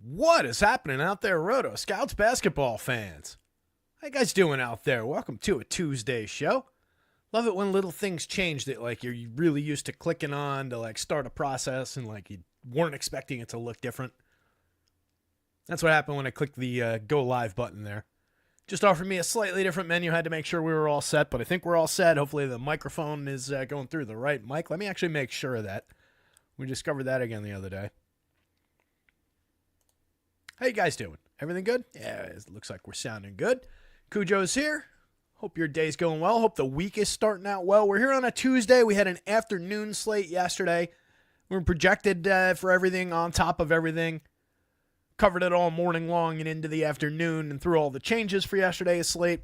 What is happening out there, Roto Scouts basketball fans? How you guys doing out there? Welcome to a Tuesday show. Love it when little things change that like you're really used to clicking on to like start a process and like you weren't expecting it to look different. That's what happened when I clicked the go live button there. Just offered me a slightly different menu. Had to make sure we were all set, but I think we're all set. Hopefully the microphone is going through the right mic. Let me actually make sure of that. We discovered that again the other day. How you guys doing? Everything good? Yeah, it looks like we're sounding good. Cujo's here. Hope your day's going well. Hope the week is starting out well. We're here on a Tuesday. We had an afternoon slate yesterday. We were projected for everything on top of everything. Covered it all morning long and into the afternoon and through all the changes for yesterday's slate.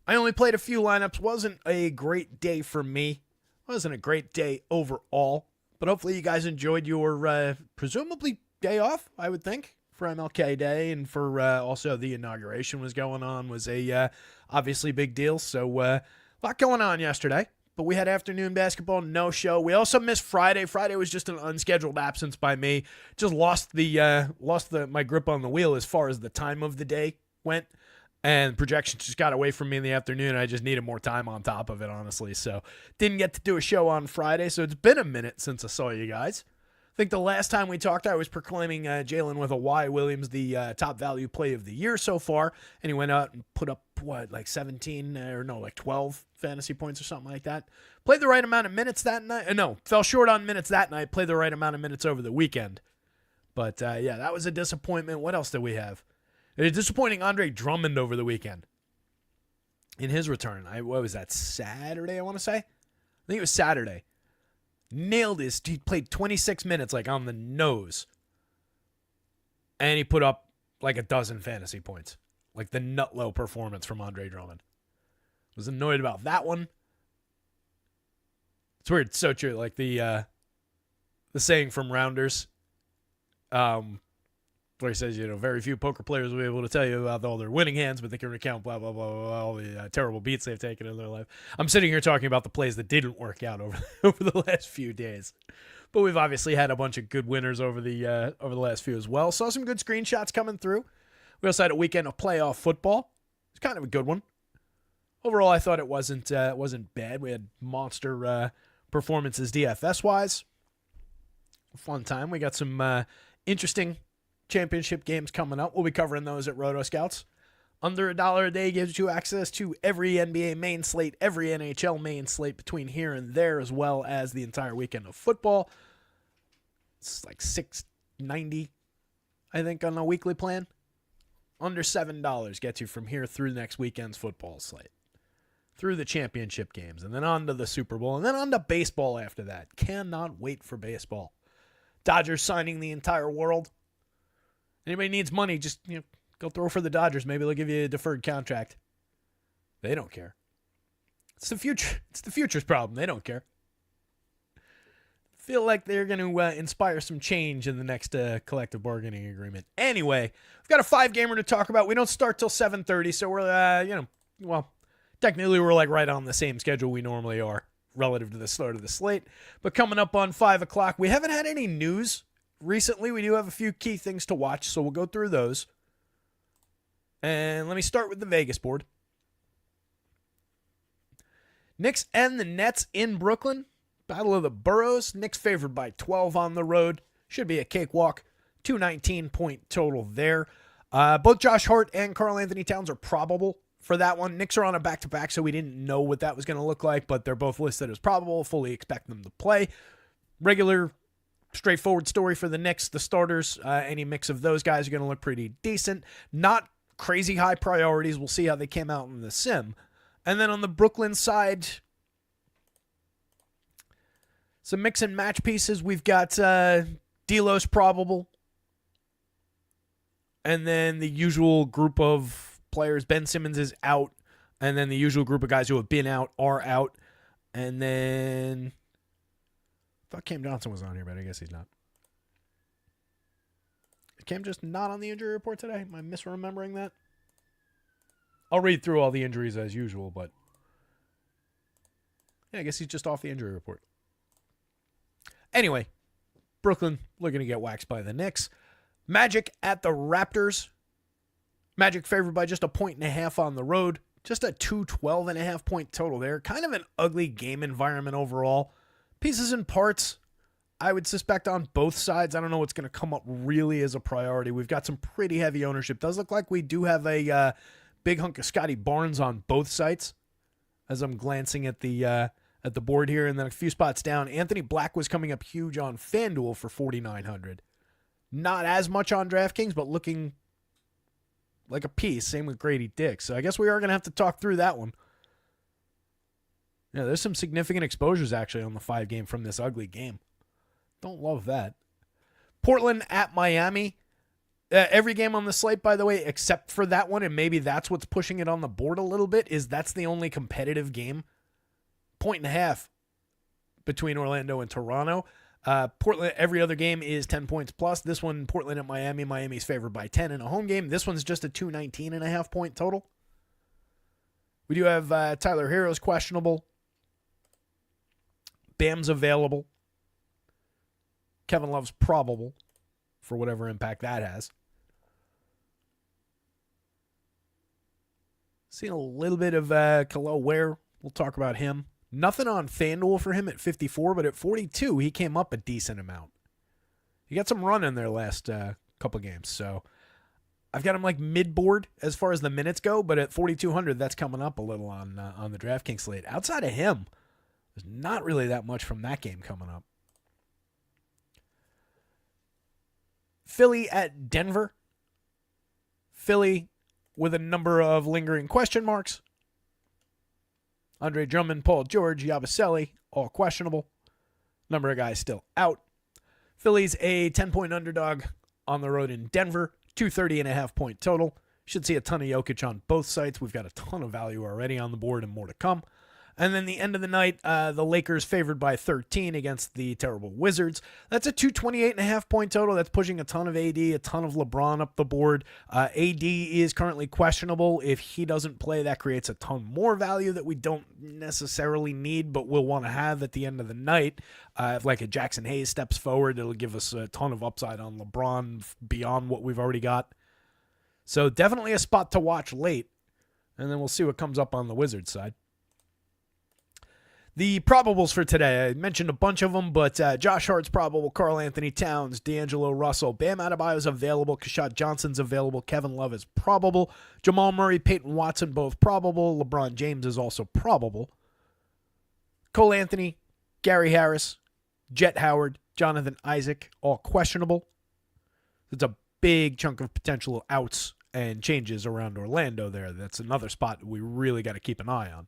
I only played a few lineups. Wasn't a great day for me. Wasn't a great day overall. But hopefully you guys enjoyed your presumably day off, I would think, for MLK Day, and for also the inauguration was going on, was a obviously big deal. So a lot going on yesterday, but we had afternoon basketball, no show. We also missed Friday. Friday was just an unscheduled absence by me. Just lost my grip on the wheel as far as the time of the day went, and projections just got away from me in the afternoon. I just needed more time on top of it, honestly. So didn't get to do a show on Friday. So it's been a minute since I saw you guys. I think the last time we talked, I was proclaiming Jalen with a Y Williams the top value play of the year so far, and he went out and put up, 12 fantasy points or something like that. Played the right amount of minutes that night. Fell short on minutes that night. Played the right amount of minutes over the weekend. But, yeah, that was a disappointment. What else did we have? It was disappointing Andre Drummond over the weekend in his return. What was that, Saturday, I want to say? I think it was Saturday. Nailed his. He played 26 minutes like on the nose. And he put up like a dozen fantasy points. Like the nut-low performance from Andre Drummond. Was annoyed about that one. It's weird. So true. Like the saying from Rounders. Where he says, very few poker players will be able to tell you about all their winning hands, but they can recount blah, blah, blah, blah, all the terrible beats they've taken in their life. I'm sitting here talking about the plays that didn't work out over the last few days. But we've obviously had a bunch of good winners over the last few as well. Saw some good screenshots coming through. We also had a weekend of playoff football. It's kind of a good one. Overall, I thought it wasn't bad. We had monster performances DFS-wise. Fun time. We got some interesting championship games coming up. We'll be covering those at Roto Scouts. Under $1 a day gives you access to every NBA main slate, every NHL main slate between here and there, as well as the entire weekend of football. It's like $6.90, I think, on a weekly plan. Under $7 gets you from here through next weekend's football slate, through the championship games, and then on to the Super Bowl, and then on to baseball after that. Cannot wait for baseball. Dodgers signing the entire world. Anybody needs money, just go throw for the Dodgers. Maybe they'll give you a deferred contract. They don't care. It's the future. It's the future's problem. They don't care. Feel like they're going to inspire some change in the next collective bargaining agreement. Anyway, we've got a 5-gamer to talk about. We don't start till 7:30, so we're technically we're like right on the same schedule we normally are relative to the start of the slate. But coming up on 5 o'clock, we haven't had any news recently. We do have a few key things to watch, so we'll go through those. And let me start with the Vegas board. Knicks and the Nets in Brooklyn. Battle of the Boroughs. Knicks favored by 12 on the road. Should be a cakewalk. 219-point total there. Both Josh Hart and Karl Anthony Towns are probable for that one. Knicks are on a back-to-back, so we didn't know what that was going to look like, but they're both listed as probable. Fully expect them to play. Regular, straightforward story for the Knicks. The starters, any mix of those guys are going to look pretty decent. Not crazy high priorities. We'll see how they came out in the sim. And then on the Brooklyn side, some mix and match pieces. We've got D'Lo's probable. And then the usual group of players. Ben Simmons is out. And then the usual group of guys who have been out are out. And then I thought Cam Johnson was on here, but I guess he's not. Is Cam just not on the injury report today? Am I misremembering that? I'll read through all the injuries as usual, but yeah, I guess he's just off the injury report. Anyway, Brooklyn looking to get waxed by the Knicks. Magic at the Raptors. Magic favored by just 1.5 on the road. Just a 212.5 point total there. Kind of an ugly game environment overall. Pieces and parts, I would suspect on both sides. I don't know what's going to come up really as a priority. We've got some pretty heavy ownership. Does look like we do have a big hunk of Scotty Barnes on both sites as I'm glancing at the board here. And then a few spots down, Anthony Black was coming up huge on FanDuel for 4,900. Not as much on DraftKings, but looking like a piece. Same with Grady Dick. So I guess we are going to have to talk through that one. Yeah, there's some significant exposures actually on the 5 game from this ugly game. Don't love that. Portland at Miami. Every game on the slate, by the way, except for that one, and maybe that's what's pushing it on the board a little bit, is that's the only competitive game. 1.5 between Orlando and Toronto. Portland, every other game is 10 points plus. This one, Portland at Miami. Miami's favored by 10 in a home game. This one's just a 219.5 point total. We do have Tyler Herro's questionable. Bam's available. Kevin Love's probable for whatever impact that has. Seeing a little bit of Khalil Ware. We'll talk about him. Nothing on FanDuel for him at 54, but at 42, he came up a decent amount. He got some run in there last couple games, so I've got him like mid-board as far as the minutes go, but at 4,200, that's coming up a little on the DraftKings slate. Outside of him, there's not really that much from that game coming up. Philly at Denver. Philly with a number of lingering question marks. Andre Drummond, Paul George, Yabusele, all questionable. Number of guys still out. Philly's a 10-point underdog on the road in Denver. 230.5 point total. Should see a ton of Jokic on both sites. We've got a ton of value already on the board and more to come. And then the end of the night, the Lakers favored by 13 against the terrible Wizards. That's a 228.5 point total. That's pushing a ton of AD, a ton of LeBron up the board. AD is currently questionable. If he doesn't play, that creates a ton more value that we don't necessarily need, but we'll want to have at the end of the night. If like a Jackson Hayes steps forward, it'll give us a ton of upside on LeBron beyond what we've already got. So definitely a spot to watch late. And then we'll see what comes up on the Wizards side. The probables for today, I mentioned a bunch of them, but Josh Hart's probable, Karl Anthony Towns, D'Angelo Russell, Bam Adebayo's available, Keshad Johnson's available, Kevin Love is probable, Jamal Murray, Peyton Watson both probable, LeBron James is also probable, Cole Anthony, Gary Harris, Jet Howard, Jonathan Isaac, all questionable. It's a big chunk of potential outs and changes around Orlando there. That's another spot we really got to keep an eye on.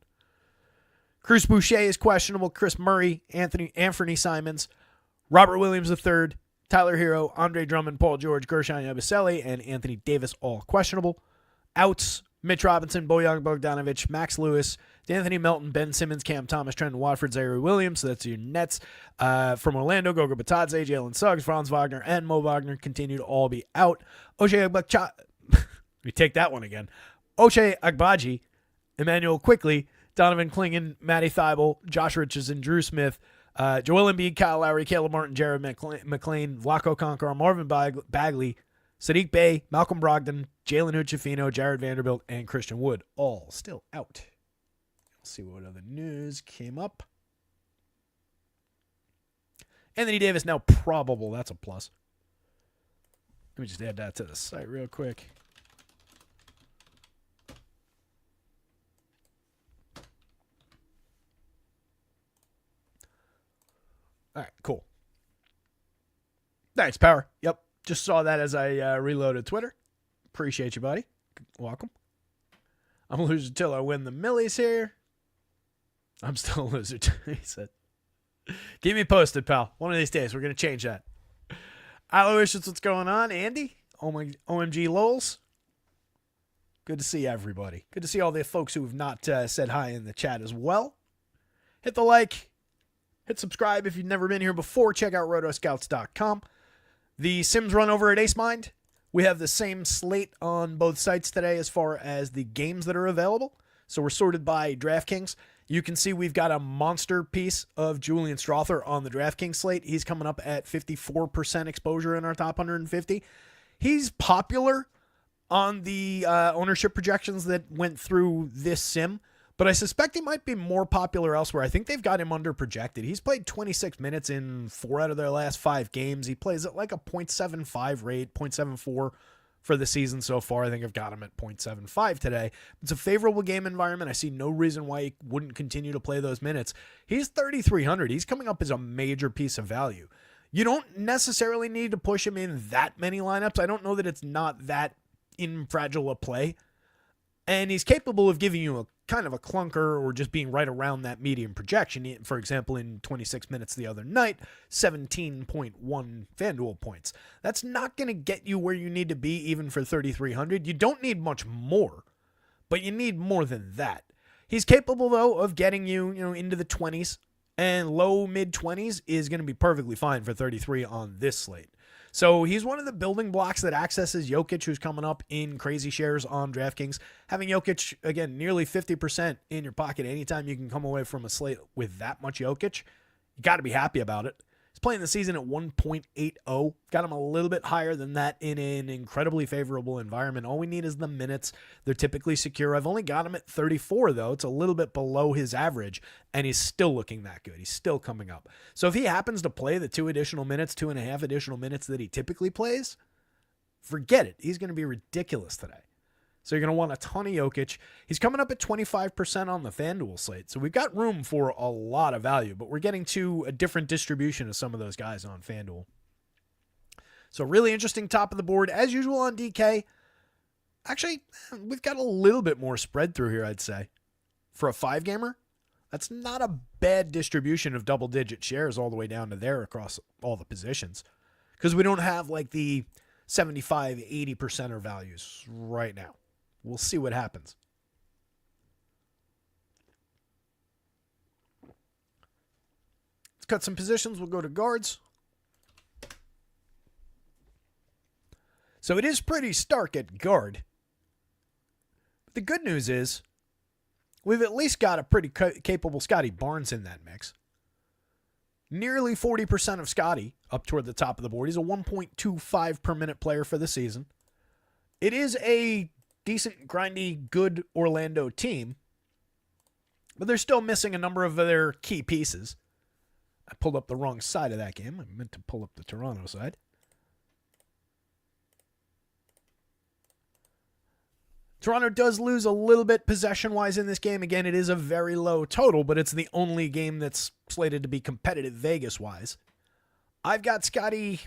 Chris Boucher is questionable. Chris Murray, Anthony Simons, Robert Williams III, Tyler Hero, Andre Drummond, Paul George, Gershon Yabusele, and Anthony Davis all questionable. Outs, Mitch Robinson, Bojan Bogdanovic, Max Lewis, D'Anthony Melton, Ben Simmons, Cam Thomas, Trenton Watford, Zaire Williams. So that's your Nets. From Orlando, Goga Batadze, Jalen Suggs, Franz Wagner, and Mo Wagner continue to all be out. Ochai Agbaji. We take that one again. Ochai Agbaji, Emmanuel Quickley, Donovan Clingan, Matty Thybulle, Josh Richardson, Drew Smith, Joel Embiid, Kyle Lowry, Caleb Martin, Jared McLean, Vlaco Conqueror, Marvin Bagley, Sadiq Bey, Malcolm Brogdon, Jalen Hood-Schifino, Jared Vanderbilt, and Christian Wood all still out. Let's see what other news came up. Anthony Davis now probable. That's a plus. Let me just add that to the site real quick. All right, cool. Thanks, Power. Yep, just saw that as I reloaded Twitter. Appreciate you, buddy. Welcome. I'm a loser till I win the millies here. I'm still a loser, he said. Keep me posted, pal. One of these days, we're going to change that. Aloysius, what's going on? Andy? OMG Lols? Good to see everybody. Good to see all the folks who have not said hi in the chat as well. Hit the like. Hit subscribe if you've never been here before. Check out rotoscouts.com. The Sims run over at AceMind. We have the same slate on both sites today as far as the games that are available. So we're sorted by DraftKings. You can see we've got a monster piece of Julian Strother on the DraftKings slate. He's coming up at 54% exposure in our top 150. He's popular on the ownership projections that went through this sim, but I suspect he might be more popular elsewhere. I think they've got him under projected. He's played 26 minutes in 4 out of their last 5 games. He plays at like a 0.75 rate, 0.74 for the season so far. I think I've got him at 0.75 today. It's a favorable game environment. I see no reason why he wouldn't continue to play those minutes. He's 3,300. He's coming up as a major piece of value. You don't necessarily need to push him in that many lineups. I don't know that it's not that fragile a play. And he's capable of giving you a kind of a clunker or just being right around that medium projection. For example, in 26 minutes the other night, 17.1 FanDuel points. That's not going to get you where you need to be even for 3,300. You don't need much more, but you need more than that. He's capable, though, of getting you, into the 20s, and low mid 20s is going to be perfectly fine for 33 on this slate. So he's one of the building blocks that accesses Jokic, who's coming up in crazy shares on DraftKings. Having Jokic, again, nearly 50% in your pocket anytime you can come away from a slate with that much Jokic, you got to be happy about it. He's playing the season at 1.80. Got him a little bit higher than that in an incredibly favorable environment. All we need is the minutes. They're typically secure. I've only got him at 34, though. It's a little bit below his average, and he's still looking that good. He's still coming up. So if he happens to play the 2.5 additional minutes that he typically plays, forget it. He's going to be ridiculous today. So you're going to want a ton of Jokic. He's coming up at 25% on the FanDuel slate. So we've got room for a lot of value, but we're getting to a different distribution of some of those guys on FanDuel. So really interesting top of the board. As usual on DK, actually, we've got a little bit more spread through here, I'd say. For a 5-gamer, that's not a bad distribution of double-digit shares all the way down to there across all the positions. Because we don't have like the 75, 80%er values right now. We'll see what happens. Let's cut some positions. We'll go to guards. So it is pretty stark at guard. But the good news is we've at least got a pretty capable Scotty Barnes in that mix. Nearly 40% of Scotty up toward the top of the board. He's a 1.25 per minute player for the season. It is a decent, grindy, good Orlando team, but they're still missing a number of their key pieces. I pulled up the wrong side of that game. I meant to pull up the Toronto side. Toronto does lose a little bit possession-wise in this game. Again, it is a very low total, but it's the only game that's slated to be competitive Vegas-wise. I've got Scotty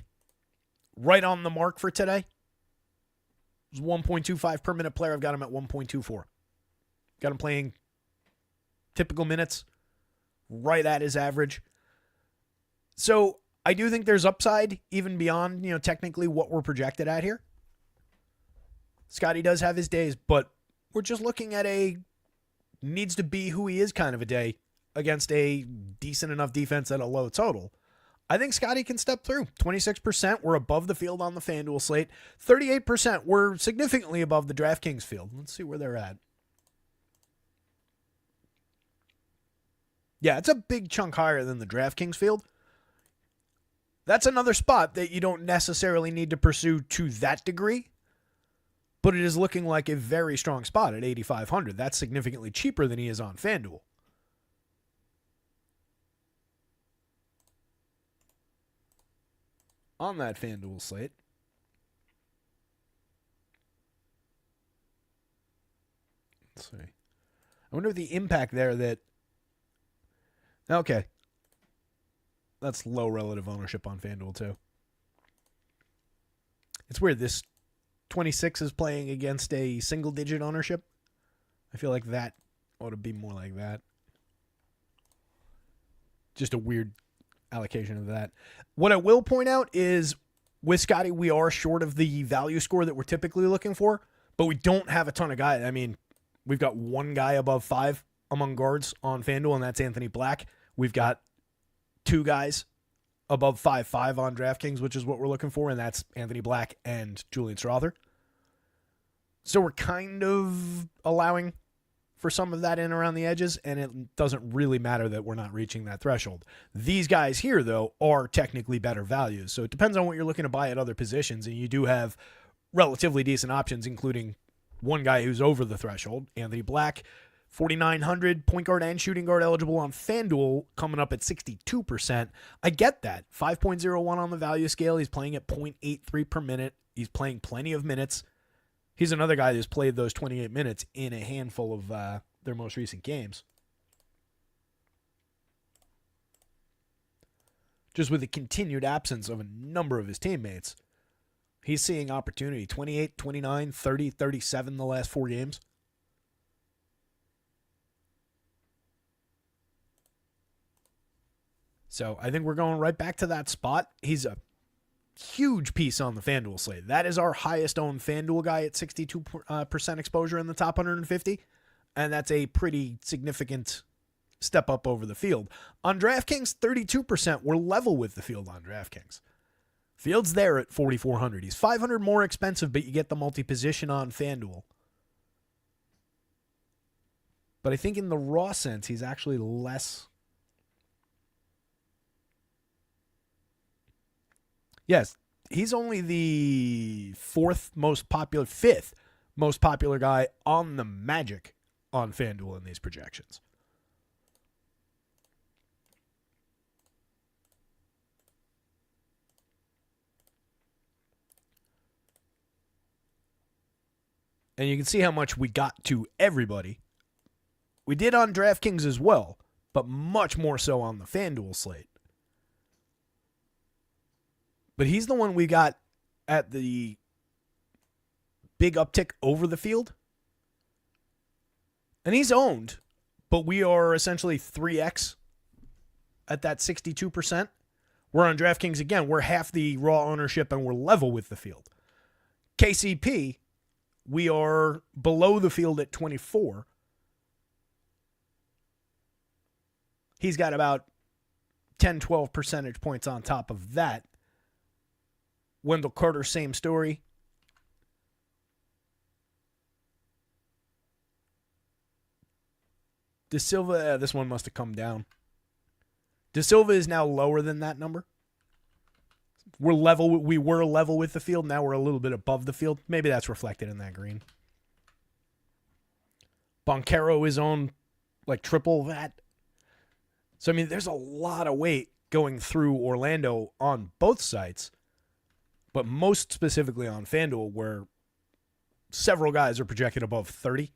right on the mark for today. He's 1.25 per minute player. I've got him at 1.24. Got him playing typical minutes, right at his average. So I do think there's upside even beyond, technically what we're projected at here. Scotty does have his days, but we're just looking at a needs to be who he is kind of a day against a decent enough defense at a low total. I think Scotty can step through. 26%, we're above the field on the FanDuel slate. 38%, we're significantly above the DraftKings field. Let's see where they're at. Yeah, it's a big chunk higher than the DraftKings field. That's another spot that you don't necessarily need to pursue to that degree, but it is looking like a very strong spot at 8,500. That's significantly cheaper than he is on FanDuel. On that FanDuel slate, let's see. I wonder if the impact there that... Okay. That's low relative ownership on FanDuel, too. It's weird. This 26 is playing against a single-digit ownership. I feel like that ought to be more like that. Just a weird allocation of that. What I will point out is with Scotty, we are short of the value score that we're typically looking for, but we don't have a ton of guys. I mean, we've got one guy above 5 among guards on FanDuel, and that's Anthony Black. We've got 2 guys above 5.5 on DraftKings, which is what we're looking for, and that's Anthony Black and Julian Strother. So we're kind of allowing for some of that in around the edges, and it doesn't really matter that we're not reaching that threshold. These guys here, though, are technically better values, so it depends on what you're looking to buy at other positions, and you do have relatively decent options, including one guy who's over the threshold, Anthony Black, 4,900, point guard and shooting guard eligible on FanDuel, coming up at 62%. I get that. 5.01 on the value scale. He's playing at 0.83 per minute. He's playing plenty of minutes. He's another guy who's played those 28 minutes in a handful of their most recent games. Just with the continued absence of a number of his teammates, he's seeing opportunity. 28, 29, 30, 37 the last 4 games. So I think we're going right back to that spot. He's a huge piece on the FanDuel slate. That is our highest owned FanDuel guy at 62% exposure in the top 150. And that's a pretty significant step up over the field. On DraftKings, 32%. We're level with the field on DraftKings. Field's there at 4,400. He's 500 more expensive, but you get the multi-position on FanDuel. But I think in the raw sense, he's actually less. Yes, he's only the fifth most popular guy on the Magic on FanDuel in these projections. And you can see how much we got to everybody. We did on DraftKings as well, but much more so on the FanDuel slate. But he's the one we got at the big uptick over the field. And he's owned, but we are essentially 3x at that 62%. We're on DraftKings again. We're half the raw ownership and we're level with the field. KCP, we are below the field at 24. He's got about 10, 12 percentage points on top of that. Wendell Carter, same story. De Silva, this one must have come down. De Silva is now lower than that number. We were level with the field. Now we're a little bit above the field. Maybe that's reflected in that green. Boncaro is on like triple that. So, I mean, there's a lot of weight going through Orlando on both sites, but most specifically on FanDuel, where several guys are projected above 30.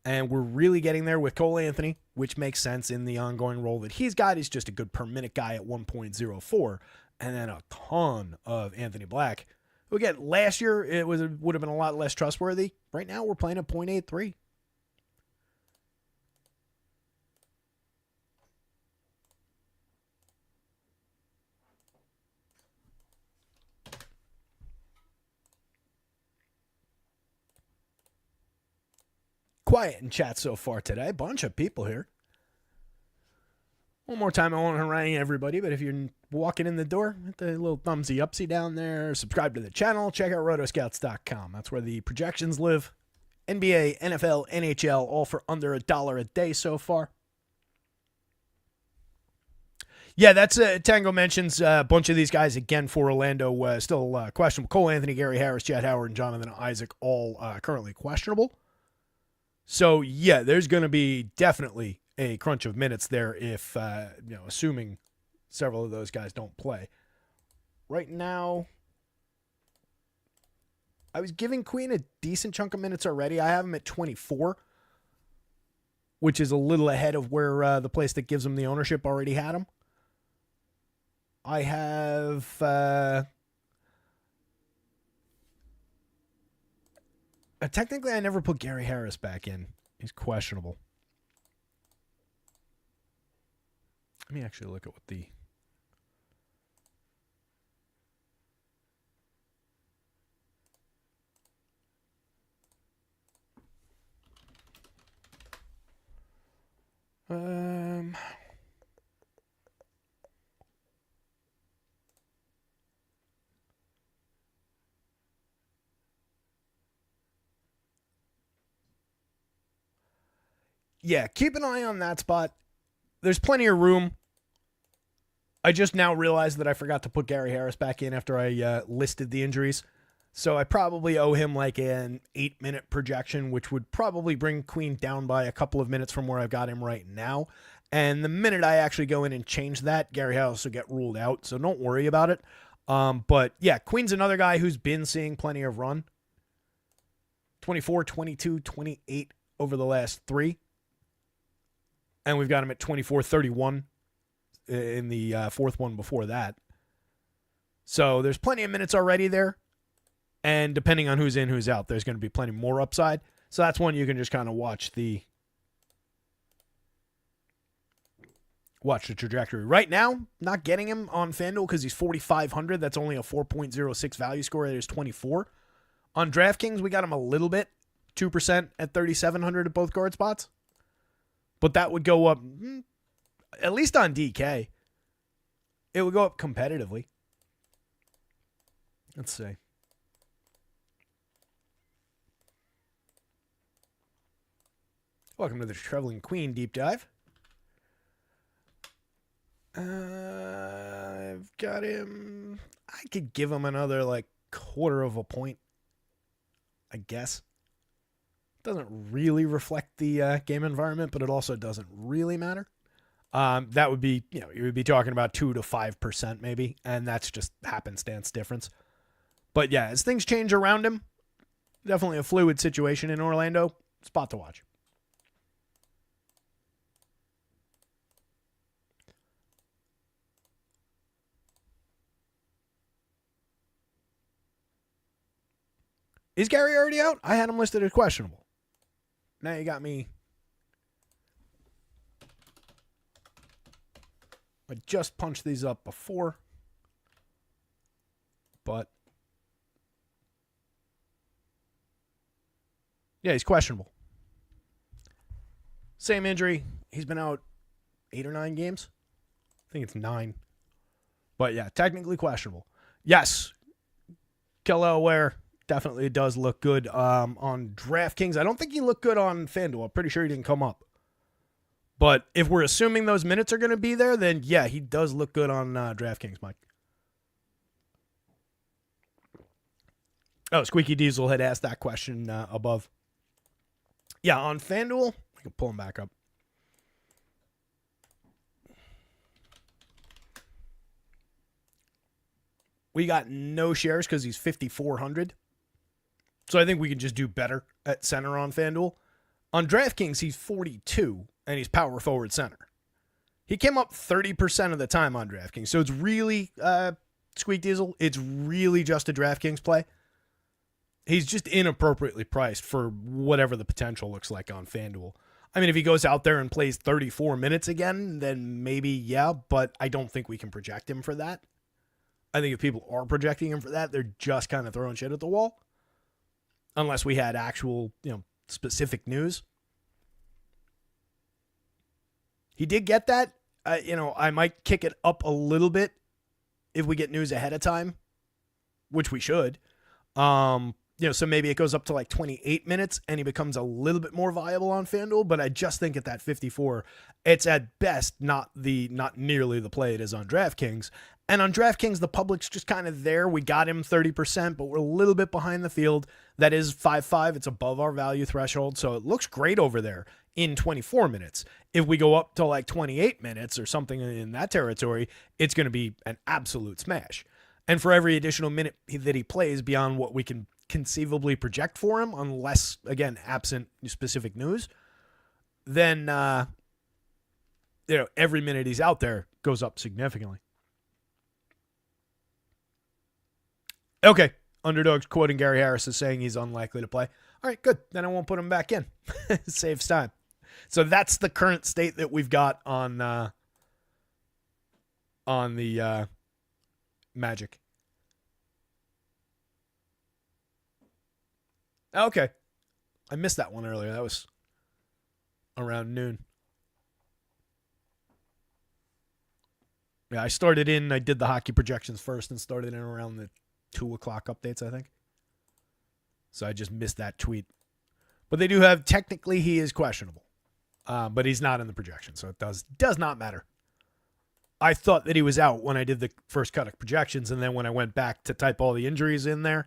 And we're really getting there with Cole Anthony, which makes sense in the ongoing role that he's got. He's just a good per minute guy at 1.04. And then a ton of Anthony Black, who, again, last year it would have been a lot less trustworthy. Right now we're playing at 0.83. Quiet in chat so far today. Bunch of people here. One more time, I won't harangue everybody, but if you're walking in the door, hit the little thumbsy upsy down there. Subscribe to the channel. Check out rotoscouts.com. That's where the projections live. NBA, NFL, NHL, all for under $1 a day so far. Yeah, that's Tango mentions a bunch of these guys again for Orlando still questionable. Cole Anthony, Gary Harris, Chad Howard, and Jonathan Isaac all currently questionable. So, yeah, there's going to be definitely a crunch of minutes there if, assuming several of those guys don't play. Right now, I was giving Queen a decent chunk of minutes already. I have him at 24, which is a little ahead of where the place that gives him the ownership already had him. I have... technically, I never put Gary Harris back in. He's questionable. Let me actually look at what the... Yeah, keep an eye on that spot. There's plenty of room. I just now realized that I forgot to put Gary Harris back in after I listed the injuries. So I probably owe him like an 8-minute projection, which would probably bring Queen down by a couple of minutes from where I've got him right now. And the minute I actually go in and change that, Gary Harris will get ruled out. So don't worry about it. But yeah, Queen's another guy who's been seeing plenty of run. 24, 22, 28 over the last 3. And we've got him at 24, 31 in the fourth one before that. So there's plenty of minutes already there. And depending on who's in, who's out, there's going to be plenty more upside. So that's one you can just kind of watch the trajectory. Right now, not getting him on FanDuel because he's 4,500. That's only a 4.06 value score. There's 24. On DraftKings, we got him a little bit, 2% at 3,700 at both guard spots. But that would go up, at least on DK. It would go up competitively. Let's see. Welcome to the Traveling Queen Deep Dive. I've got him. I could give him another like quarter of a point, I guess. Doesn't really reflect the game environment, but it also doesn't really matter. That would be, you would be talking about 2 to 5% maybe, and that's just happenstance difference. But yeah, as things change around him, definitely a fluid situation in Orlando. Spot to watch. Is Gary already out? I had him listed as questionable. Now you got me. I just punched these up before. But yeah, he's questionable. Same injury. He's been out 8 or 9 games. I think it's 9. But yeah, technically questionable. Yes. Kello Ware definitely does look good on DraftKings. I don't think he looked good on FanDuel. I'm pretty sure he didn't come up. But if we're assuming those minutes are going to be there, then yeah, he does look good on DraftKings, Mike. Oh, Squeaky Diesel had asked that question above. Yeah, on FanDuel, I can pull him back up. We got no shares because he's 5,400. So I think we can just do better at center on FanDuel. On DraftKings, he's 42, and he's power forward center. He came up 30% of the time on DraftKings. So it's really, Squeak Diesel, it's really just a DraftKings play. He's just inappropriately priced for whatever the potential looks like on FanDuel. I mean, if he goes out there and plays 34 minutes again, then maybe, yeah, but I don't think we can project him for that. I think if people are projecting him for that, they're just kind of throwing shit at the wall. Unless we had actual, specific news. He did get that. I might kick it up a little bit if we get news ahead of time, which we should. So maybe it goes up to like 28 minutes and he becomes a little bit more viable on FanDuel, but I just think at that 54, it's at best not nearly the play it is on DraftKings. And on DraftKings, the public's just kind of there. We got him 30%, but we're a little bit behind the field. That is 5.5. It's above our value threshold, so it looks great over there in 24 minutes. If we go up to like 28 minutes or something in that territory, it's going to be an absolute smash. And for every additional minute that he plays beyond what we can conceivably project for him, unless, again, absent specific news, then, every minute he's out there goes up significantly. Okay. Underdog's quoting Gary Harris as saying he's unlikely to play. All right, good. Then I won't put him back in. Saves time. So that's the current state that we've got on the Magic. Okay. I missed that one earlier. That was around noon. Yeah, I did the hockey projections first and started in around the 2 o'clock updates, I think. So I just missed that tweet. But they do have, technically he is questionable. But he's not in the projection, so it does not matter. I thought that he was out when I did the first cut of projections, and then when I went back to type all the injuries in there,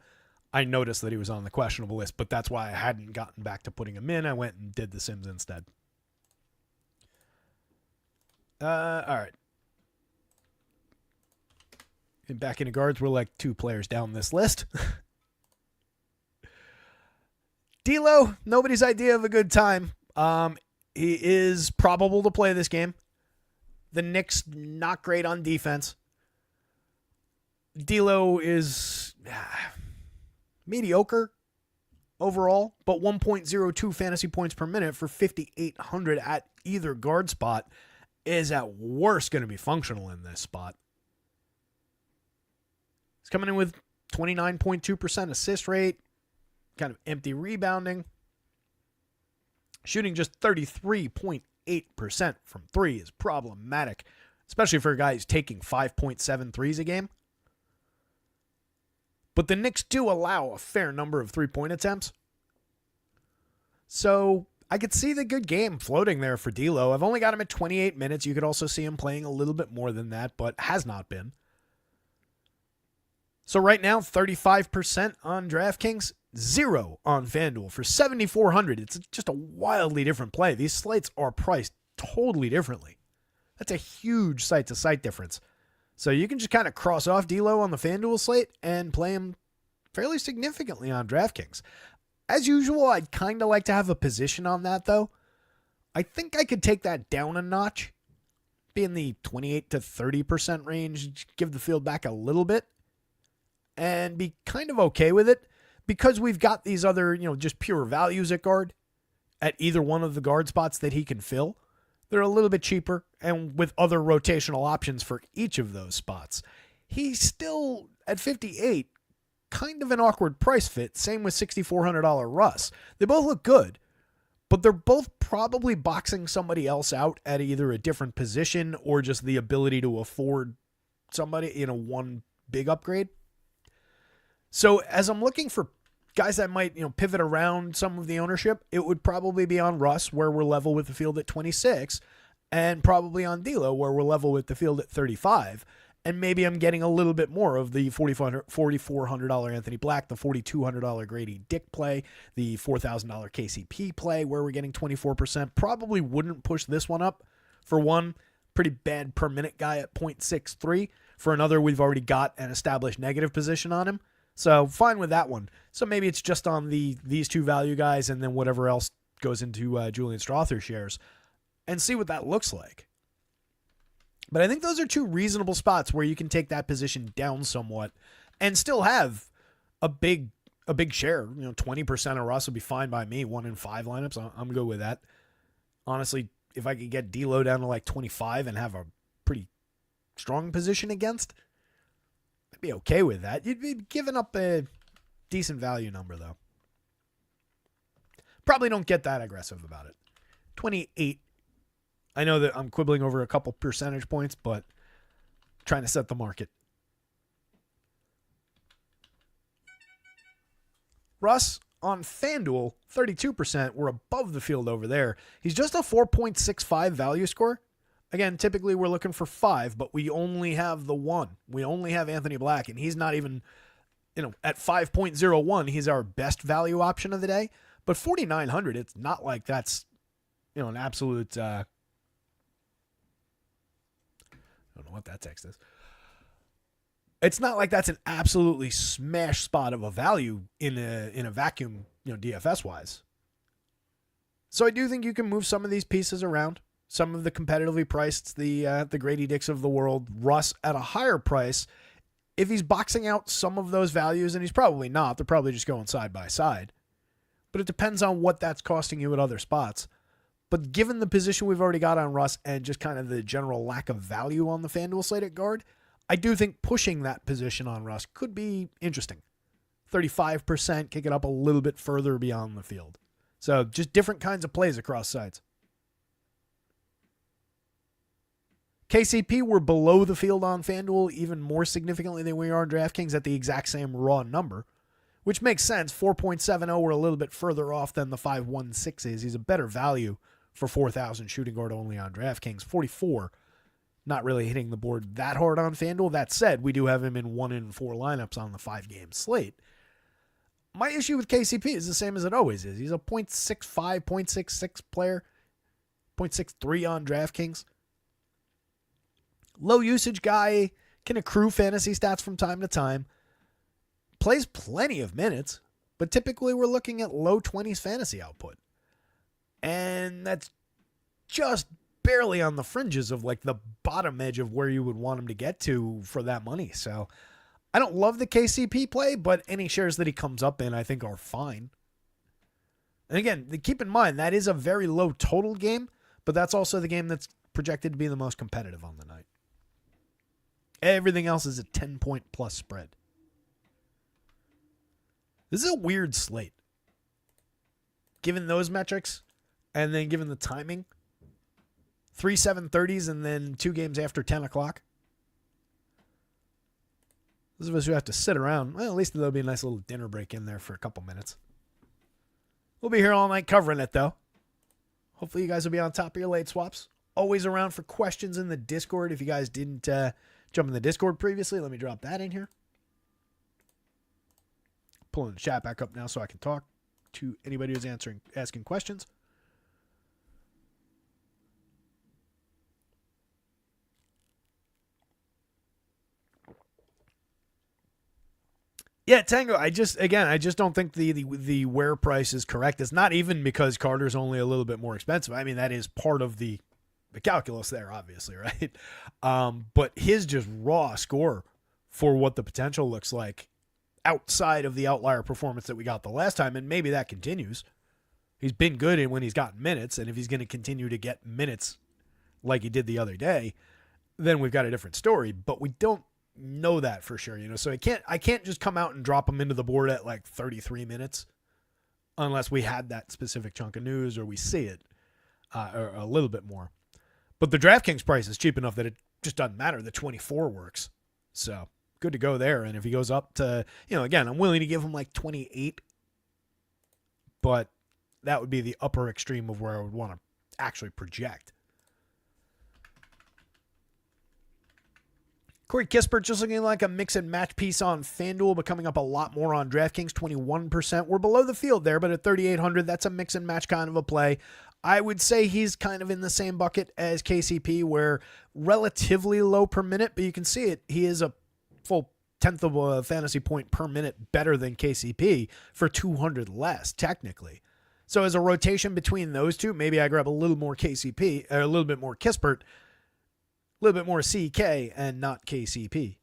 I noticed that he was on the questionable list, but that's why I hadn't gotten back to putting him in. I went and did the Sims instead. All right. And back into guards, we're like 2 players down this list. D'Lo, nobody's idea of a good time. He is probable to play this game. The Knicks, not great on defense. D'Lo is mediocre overall, but 1.02 fantasy points per minute for 5,800 at either guard spot is at worst going to be functional in this spot. He's coming in with 29.2% assist rate, kind of empty rebounding, shooting just 33.8% from 3 is problematic, especially for a guy who's taking 5.7 threes a game. But the Knicks do allow a fair number of 3-point attempts. So I could see the good game floating there for D'Lo. I've only got him at 28 minutes. You could also see him playing a little bit more than that, but has not been. So right now, 35% on DraftKings, 0 on FanDuel for 7,400. It's just a wildly different play. These slates are priced totally differently. That's a huge site-to-site difference. So you can just kind of cross off D'Lo on the FanDuel slate and play him fairly significantly on DraftKings. As usual, I'd kind of like to have a position on that, though. I think I could take that down a notch, be in the 28 to 30% range, give the field back a little bit, and be kind of okay with it because we've got these other, just pure values at guard at either one of the guard spots that he can fill. They're a little bit cheaper and with other rotational options for each of those spots. He's still, at 58, kind of an awkward price fit. Same with $6,400 Russ. They both look good, but they're both probably boxing somebody else out at either a different position or just the ability to afford somebody, one big upgrade. So as I'm looking for guys that might, pivot around some of the ownership, it would probably be on Russ, where we're level with the field at 26, and probably on D'Lo, where we're level with the field at 35. And maybe I'm getting a little bit more of the $4,400 Anthony Black, the $4,200 Grady Dick play, the $4,000 KCP play, where we're getting 24%. Probably wouldn't push this one up. For one, pretty bad per minute guy at 0.63. For another, we've already got an established negative position on him. So fine with that one. So maybe it's just on these 2 value guys and then whatever else goes into Julian Strother shares and see what that looks like. But I think those are 2 reasonable spots where you can take that position down somewhat and still have a big share. 20% of Russ would be fine by me. 1 in 5 lineups. I'm good with that. Honestly, if I could get D'Lo down to like 25 and have a pretty strong position against, I'd be okay with that. You'd be giving up a decent value number, though. Probably don't get that aggressive about it. 28. I know that I'm quibbling over a couple percentage points, but trying to set the market. Russ on FanDuel, 32%. We're above the field over there. He's just a 4.65 value score. Again, typically we're looking for 5, but we only have the 1. We only have Anthony Black, and he's not even, at 5.01, he's our best value option of the day. But 4,900, it's not like that's, an absolute, I don't know what that text is. It's not like that's an absolutely smash spot of a value in a vacuum, DFS wise. So I do think you can move some of these pieces around. Some of the competitively priced, the Grady Dicks of the world, Russ at a higher price. If he's boxing out some of those values, and he's probably not, they're probably just going side by side. But it depends on what that's costing you at other spots. But given the position we've already got on Russ and just kind of the general lack of value on the FanDuel slate at guard, I do think pushing that position on Russ could be interesting. 35%, kick it up a little bit further beyond the field. So just different kinds of plays across sides. KCP, we're below the field on FanDuel even more significantly than we are on DraftKings at the exact same raw number, which makes sense. 4.70, we're a little bit further off than the 5.16 is. He's a better value for 4,000 shooting guard only on DraftKings. 44, not really hitting the board that hard on FanDuel. That said, we do have him in 1 in 4 lineups on the 5-game slate. My issue with KCP is the same as it always is. He's a 0.65, 0.66 player, 0.63 on DraftKings. Low usage guy, can accrue fantasy stats from time to time. Plays plenty of minutes, but typically we're looking at low 20s fantasy output. And that's just barely on the fringes of like the bottom edge of where you would want him to get to for that money. So I don't love the KCP play, but any shares that he comes up in I think are fine. And again, keep in mind that is a very low total game, but that's also the game that's projected to be the most competitive on the night. Everything else is a 10-point plus spread. This is a weird slate. Given those metrics, and then given the timing, 3 7:30s and then 2 games after 10 o'clock. Those of us who have to sit around, well, at least there'll be a nice little dinner break in there for a couple minutes. We'll be here all night covering it, though. Hopefully you guys will be on top of your late swaps. Always around for questions in the Discord. If you guys didn't jump in the Discord previously, let me drop that in here. Pulling the chat back up now so I can talk to anybody who's asking questions. Yeah, Tango, I just don't think the where price is correct. It's not even because Carter's only a little bit more expensive. I mean, that is part of the calculus there, obviously, right? But his just raw score for what the potential looks like outside of the outlier performance that we got the last time, and maybe that continues. He's been good when he's gotten minutes, and if he's going to continue to get minutes like he did the other day, then we've got a different story. But we don't know that for sure, so I can't just come out and drop him into the board at like 33 minutes unless we had that specific chunk of news or we see it or a little bit more. But the DraftKings price is cheap enough that it just doesn't matter. The 24 works. So good to go there. And if he goes up to, again, I'm willing to give him like 28, but that would be the upper extreme of where I would want to actually project. Corey Kispert just looking like a mix and match piece on FanDuel, but coming up a lot more on DraftKings, 21%. We're below the field there, but at 3,800, that's a mix and match kind of a play. I would say he's kind of in the same bucket as KCP, where relatively low per minute, but you can see it. He is a full tenth of a fantasy point per minute better than KCP for 200 less, technically. So as a rotation between those two, maybe I grab a little more KCP, or a little bit more Kispert, a little bit more CK and not KCP.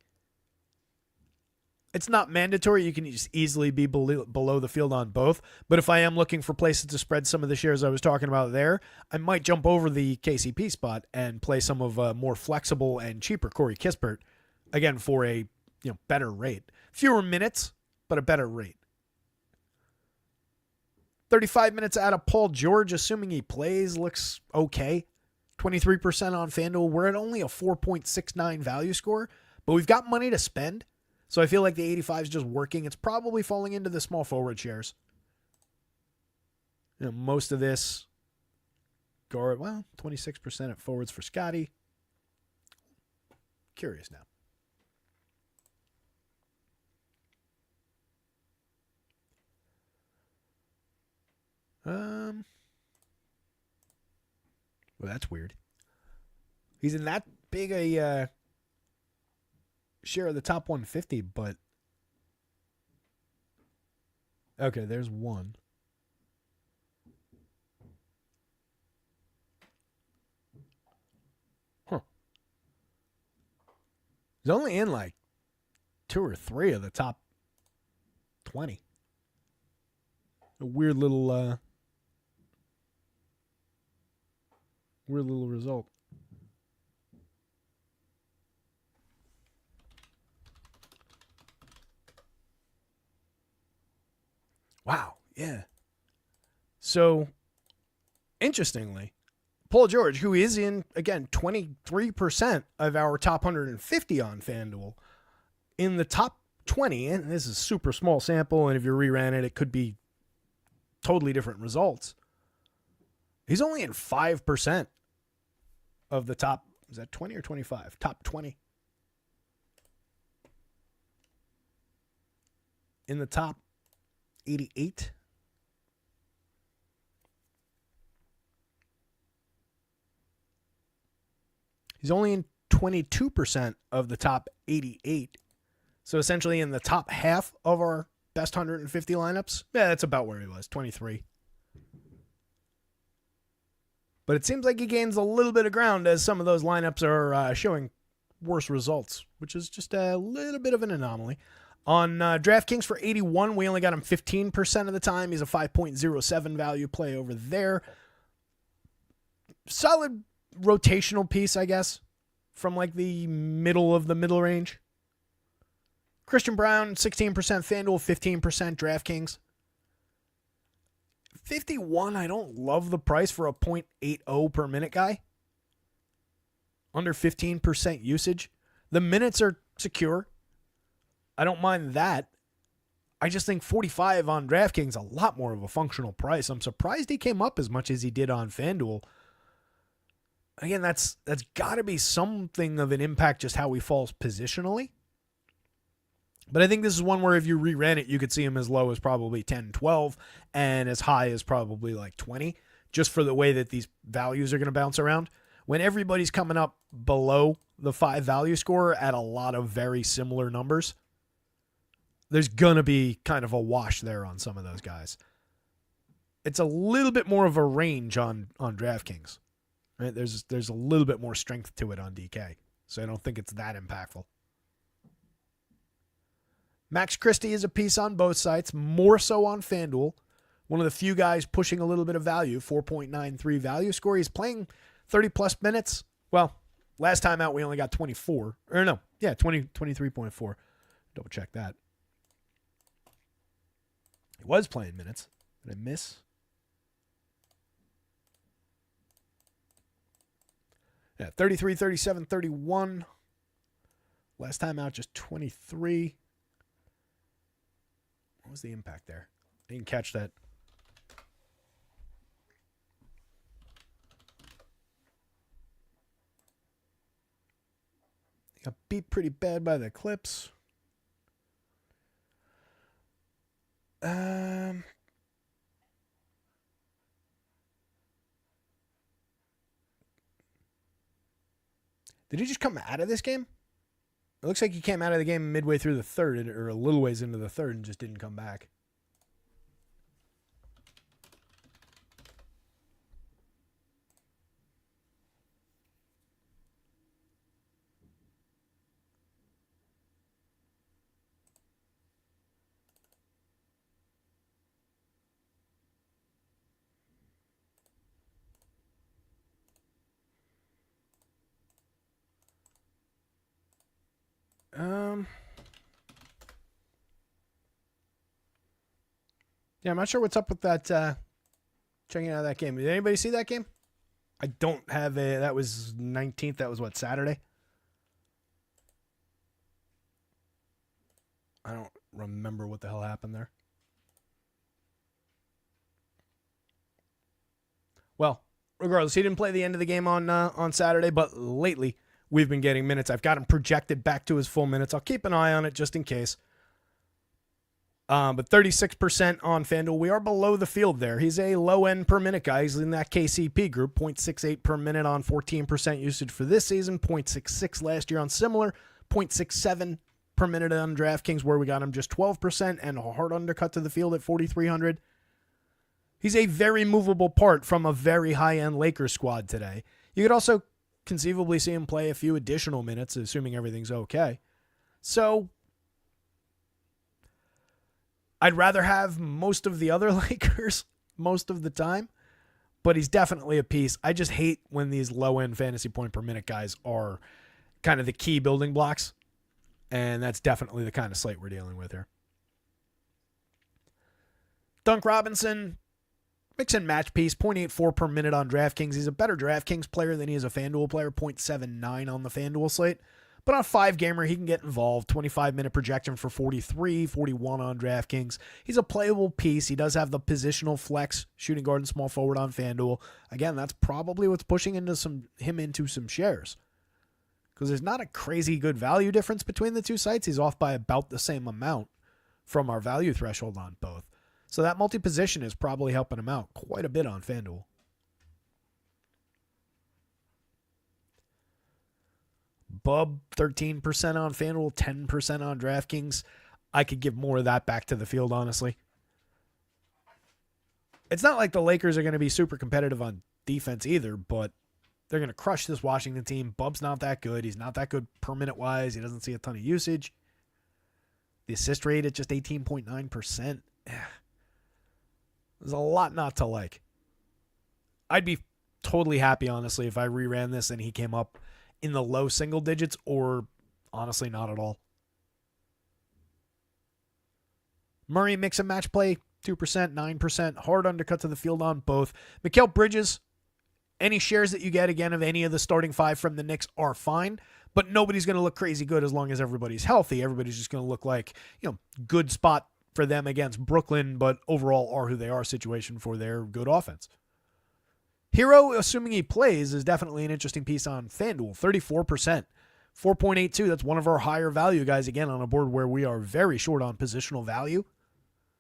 It's not mandatory. You can just easily be below the field on both. But if I am looking for places to spread some of the shares I was talking about there, I might jump over the KCP spot and play some of a more flexible and cheaper Corey Kispert, again, for a better rate. Fewer minutes, but a better rate. 35 minutes out of Paul George, assuming he plays, looks okay. 23% on FanDuel. We're at only a 4.69 value score, but we've got money to spend. So I feel like the 85 is just working. It's probably falling into the small forward shares. Most of this, 26% at forwards for Scotty. Curious now. Well, that's weird. He's in that big a share of the top 150, but okay, there's one. Huh. He's only in like 2 or 3 of the top 20. A weird little result. Wow, yeah. So, interestingly, Paul George, who is in, again, 23% of our top 150 on FanDuel, in the top 20, and this is a super small sample, and if you reran it, it could be totally different results. He's only in 5% of the top, is that 20 or 25? Top 20. In the top 88. He's only in 22% of the top 88. So essentially in the top half of our best 150 lineups. Yeah, that's about where he was, 23. But it seems like he gains a little bit of ground as some of those lineups are showing worse results, which is just a little bit of an anomaly. On DraftKings for 81, we only got him 15% of the time. He's a 5.07 value play over there. Solid rotational piece, I guess, from like the middle of the middle range. Christian Brown, 16% FanDuel, 15% DraftKings. 51, I don't love the price for a .80 per minute guy. Under 15% usage. The minutes are secure. I don't mind that. I just think 45 on DraftKings a lot more of a functional price. I'm surprised he came up as much as he did on FanDuel. Again, that's got to be something of an impact just how he falls positionally. But I think this is one where if you reran it, you could see him as low as probably 10, 12, and as high as probably like 20, just for the way that these values are going to bounce around. When everybody's coming up below the 5 value score at a lot of very similar numbers, there's going to be kind of a wash there on some of those guys. It's a little bit more of a range on DraftKings. Right? There's a little bit more strength to it on DK, so I don't think it's that impactful. Max Christie is a piece on both sites, more so on FanDuel. One of the few guys pushing a little bit of value, 4.93 value score. He's playing 30-plus minutes. Well, last time out, we only got 24. Or no, yeah, 23.4. Double check that. He was playing minutes. Did I miss? Yeah, 33, 37, 31. Last time out, just 23. What was the impact there? I didn't catch that. He got beat pretty bad by the Clips. Did he just come out of this game? It looks like he came out of the game midway through the third, or a little ways into the third, and just didn't come back. Yeah, I'm not sure what's up with that, checking out that game. Did anybody see that game? I don't have a, that was 19th, that was what, Saturday? I don't remember what the hell happened there. Well, regardless, he didn't play the end of the game on Saturday, but lately we've been getting minutes. I've got him projected back to his full minutes. I'll keep an eye on it just in case. But 36% on FanDuel. We are below the field there. He's a low-end per minute guy. He's in that KCP group, 0.68 per minute on 14% usage for this season, 0.66 last year on similar, 0.67 per minute on DraftKings where we got him just 12%, and a hard undercut to the field at 4,300. He's a very movable part from a very high-end Lakers squad today. You could also conceivably see him play a few additional minutes, assuming everything's okay. So I'd rather have most of the other Lakers most of the time, but he's definitely a piece. I just hate when these low-end fantasy point per minute guys are kind of the key building blocks, and that's definitely the kind of slate we're dealing with here. Dunk Robinson, mix and match piece, 0.84 per minute on DraftKings. He's a better DraftKings player than he is a FanDuel player, 0.79 on the FanDuel slate. But on a 5-gamer, he can get involved. 25-minute projection for 43, 41 on DraftKings. He's a playable piece. He does have the positional flex, shooting guard and small forward on FanDuel. Again, that's probably what's pushing him into some shares. Because there's not a crazy good value difference between the two sites. He's off by about the same amount from our value threshold on both. So that multi-position is probably helping him out quite a bit on FanDuel. Bub, 13% on FanDuel, 10% on DraftKings. I could give more of that back to the field, honestly. It's not like the Lakers are going to be super competitive on defense either, but they're going to crush this Washington team. Bub's not that good. He's not that good per minute wise. He doesn't see a ton of usage. The assist rate at just 18.9%. There's a lot not to like. I'd be totally happy, honestly, if I reran this and he came up in the low single digits, or honestly not at all. Murray mix and match play, 2%, 9%. Hard undercut to the field on both. Mikal Bridges, any shares that you get, again, of any of the starting five from the Knicks are fine, but nobody's going to look crazy good as long as everybody's healthy. Everybody's just going to look like, good spot for them against Brooklyn, but overall are who they are situation for their good offense. Hero, assuming he plays, is definitely an interesting piece on FanDuel. 34%. 4.82. That's one of our higher value guys, again, on a board where we are very short on positional value.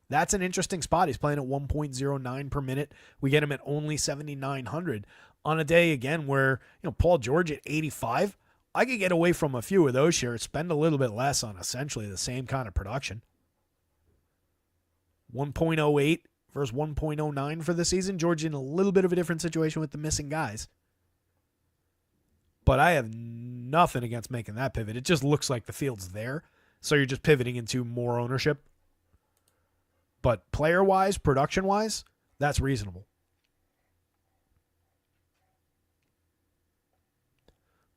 That's an interesting spot. He's playing at 1.09 per minute. We get him at only 7,900 on a day, again, where, Paul George at 85. I could get away from a few of those shares, spend a little bit less on essentially the same kind of production. 1.08 versus 1.09 for the season. George in a little bit of a different situation with the missing guys. But I have nothing against making that pivot. It just looks like the field's there. So you're just pivoting into more ownership. But player-wise, production-wise, that's reasonable.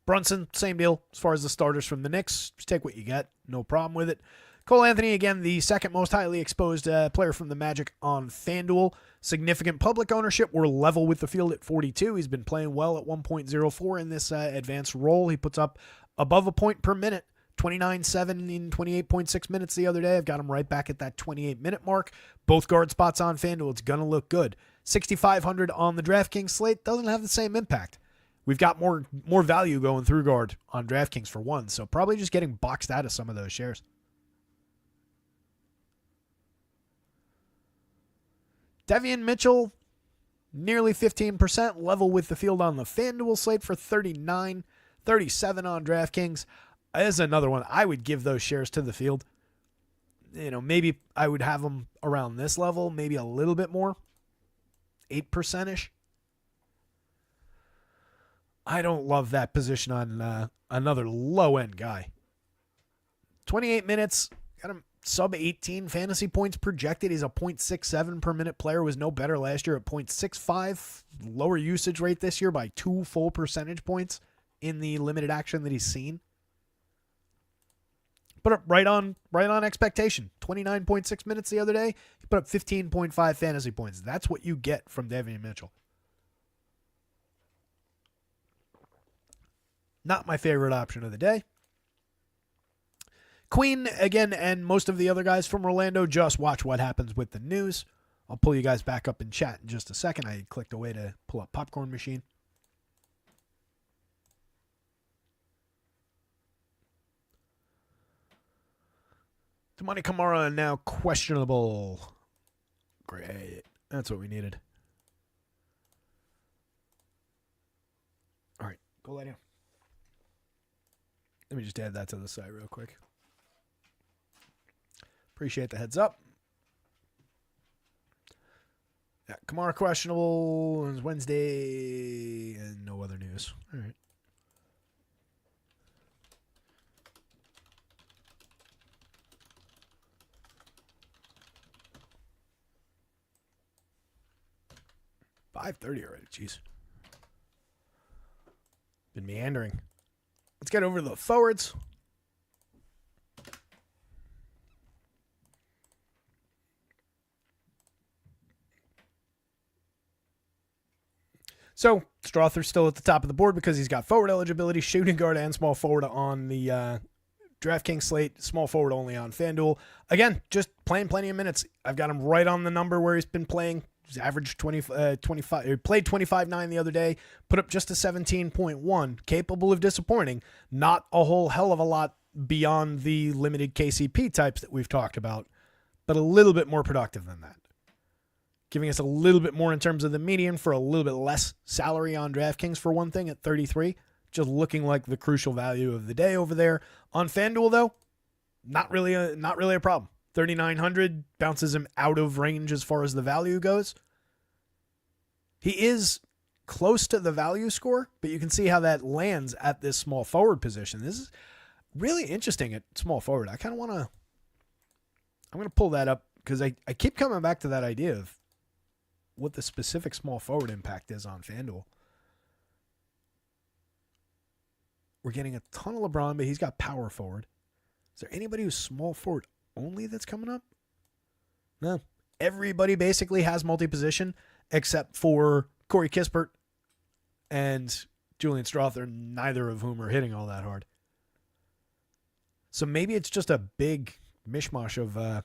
Brunson, same deal as far as the starters from the Knicks. Just take what you get. No problem with it. Cole Anthony, again, the second most highly exposed player from the Magic on FanDuel. Significant public ownership. We're level with the field at 42. He's been playing well at 1.04 in this advanced role. He puts up above a point per minute. 29.7 in 28.6 minutes the other day. I've got him right back at that 28-minute mark. Both guard spots on FanDuel. It's going to look good. 6,500 on the DraftKings slate. Doesn't have the same impact. We've got more value going through guard on DraftKings for one, so probably just getting boxed out of some of those shares. Devian Mitchell, nearly 15%, level with the field on the FanDuel slate for 39, 37 on DraftKings. As another one, I would give those shares to the field. Maybe I would have them around this level, maybe a little bit more, 8%-ish. I don't love that position on another low-end guy. 28 minutes, got him sub 18 fantasy points projected. He's a 0.67 per minute player. Was no better last year at 0.65. Lower usage rate this year by 2 full percentage points in the limited action that he's seen. Put up right on expectation. 29.6 minutes the other day. He put up 15.5 fantasy points. That's what you get from Devian Mitchell. Not my favorite option of the day. Queen, again, and most of the other guys from Orlando, just watch what happens with the news. I'll pull you guys back up in chat in just a second. I clicked away to pull up Popcorn Machine. Damani Kamara now questionable. Great. That's what we needed. All right, go lay down. Let me just add that to the site real quick. Appreciate the heads up. Yeah, Kamara questionable. It's Wednesday and no other news. All right. $5:30 already. Jeez. Been meandering. Let's get over to the forwards. So, Strother's still at the top of the board because he's got forward eligibility, shooting guard, and small forward on the DraftKings slate, small forward only on FanDuel. Again, just playing plenty of minutes. I've got him right on the number where he's been playing. He's averaged 25. He played 25.9 the other day, put up just a 17.1, capable of disappointing. Not a whole hell of a lot beyond the limited KCP types that we've talked about, but a little bit more productive than that. giving us a little bit more in terms of the median for a little bit less salary on DraftKings for one thing at 33. Just looking like the crucial value of the day over there. On FanDuel, though, not really a problem. 3,900 bounces him out of range as far as the value goes. He is close to the value score, but you can see how that lands at this small forward position. This is really interesting at small forward. I kind of want to, I'm going to pull that up because I keep coming back to that idea of what the specific small forward impact is on FanDuel. We're getting a ton of LeBron, but he's got power forward. Is there anybody who's small forward only that's coming up? No. Everybody basically has multi-position except for Corey Kispert and Julian Strawther, neither of whom are hitting all that hard. So maybe it's just a big mishmash of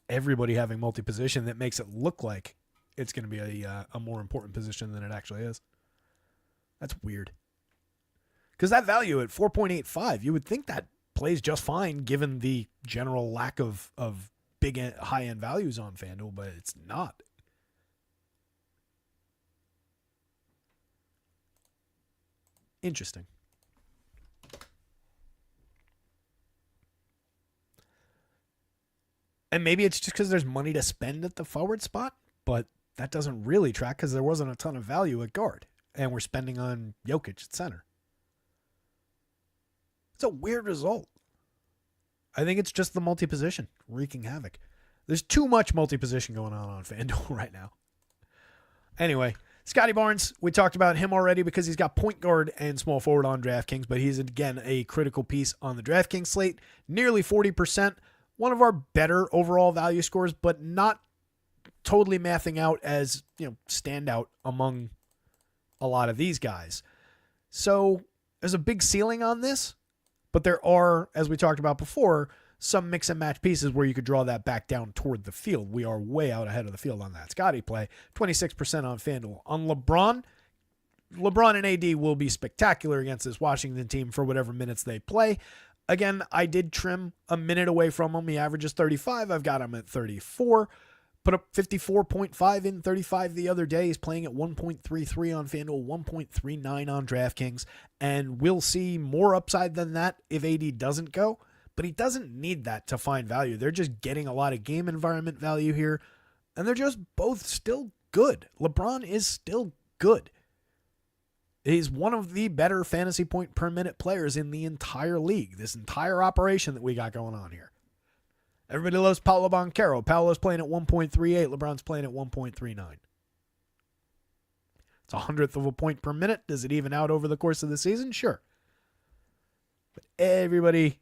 everybody having multi-position that makes it look like it's going to be a more important position than it actually is. That's weird. Because that value at 4.85, you would think that plays just fine given the general lack of big high-end values on FanDuel, but it's not. Interesting. And maybe it's just because there's money to spend at the forward spot, but that doesn't really track because there wasn't a ton of value at guard, and we're spending on Jokic at center. It's a weird result. I think it's just the multi-position wreaking havoc. There's too much multi-position going on FanDuel right now. Anyway, Scotty Barnes, we talked about him already because he's got point guard and small forward on DraftKings, but he's, again, a critical piece on the DraftKings slate. Nearly 40%. One of our better overall value scores, but not totally mathing out as, standout among a lot of these guys. So there's a big ceiling on this, but there are, as we talked about before, some mix and match pieces where you could draw that back down toward the field. We are way out ahead of the field on that Scotty play. 26% on FanDuel. On LeBron and AD will be spectacular against this Washington team for whatever minutes they play. Again, I did trim a minute away from him. He averages 35. I've got him at 34. Put up 54.5 in 35 the other day. He's playing at 1.33 on FanDuel, 1.39 on DraftKings. And we'll see more upside than that if AD doesn't go. But he doesn't need that to find value. They're just getting a lot of game environment value here. And they're just both still good. LeBron is still good. He's one of the better fantasy point per minute players in the entire league. This entire operation that we got going on here. Everybody loves Paolo Banchero. Paolo's playing at 1.38. LeBron's playing at 1.39. It's 100th of a point per minute. Does it even out over the course of the season? Sure. But everybody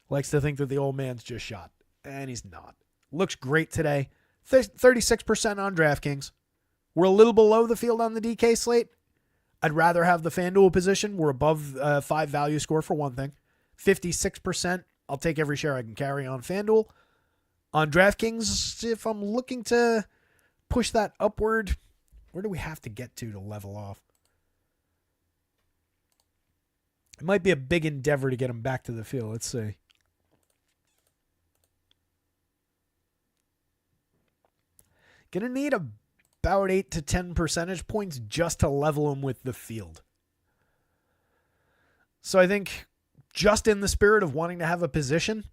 likes to think that the old man's just shot. And he's not. Looks great today. 36% on DraftKings. We're a little below the field on the DK slate. I'd rather have the FanDuel position. We're above 5 value score for one thing. 56%. I'll take every share I can carry on FanDuel. On DraftKings, if I'm looking to push that upward, where do we have to get to level off? It might be a big endeavor to get him back to the field. Let's see. Gonna need about 8 to 10 percentage points just to level him with the field. So I think just in the spirit of wanting to have a position,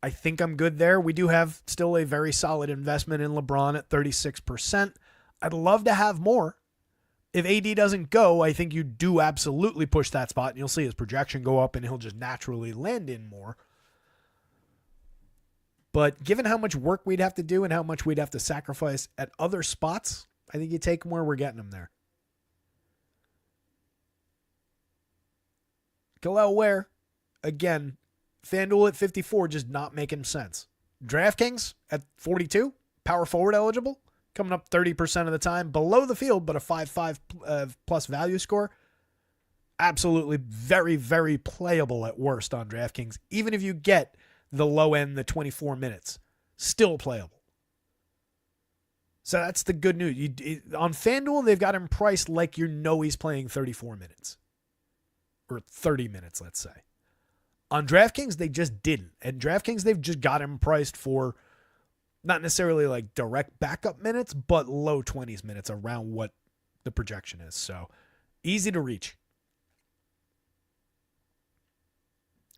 I think I'm good there. We do have still a very solid investment in LeBron at 36%. I'd love to have more. If AD doesn't go, I think you do absolutely push that spot, and you'll see his projection go up, and he'll just naturally land in more. But given how much work we'd have to do and how much we'd have to sacrifice at other spots, I think you take him where we're getting him there. Galel Ware, again, FanDuel at 54, just not making sense. DraftKings at 42, power forward eligible, coming up 30% of the time, below the field, but a 5.5 plus value score. Absolutely very, very playable at worst on DraftKings. Even if you get the low end, the 24 minutes, still playable. So that's the good news. On FanDuel, they've got him priced like he's playing 34 minutes. Or 30 minutes, let's say. On DraftKings, they just didn't. And DraftKings, they've just got him priced for Not necessarily like direct backup minutes, but low 20s minutes around what the projection is. So easy to reach.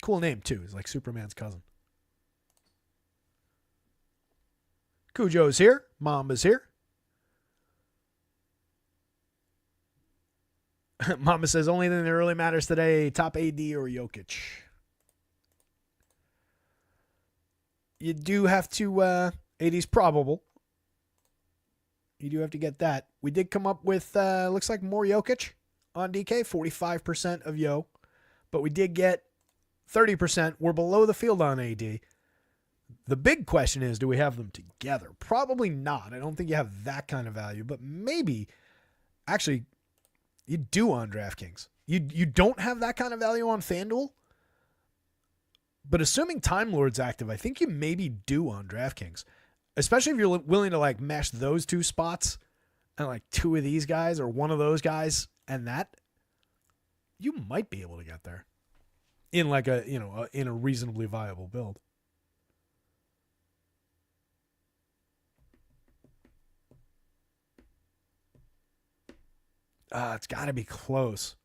Cool name, too. He's like Superman's cousin. Cujo's here. Mamba's here. Mama says, only thing that really matters today, top AD or Jokic. You do have to, AD's probable. You do have to get that. We did come up with, looks like more Jokic on DK, 45% of Yo. But we did get 30%. We're below the field on AD. The big question is, do we have them together? Probably not. I don't think you have that kind of value, but maybe, actually, you do on DraftKings. You don't have that kind of value on FanDuel, but assuming Time Lord's active, I think you maybe do on DraftKings, especially if you're willing to like mesh those two spots and like two of these guys or one of those guys and that, you might be able to get there in like a, in a reasonably viable build. It's got to be close.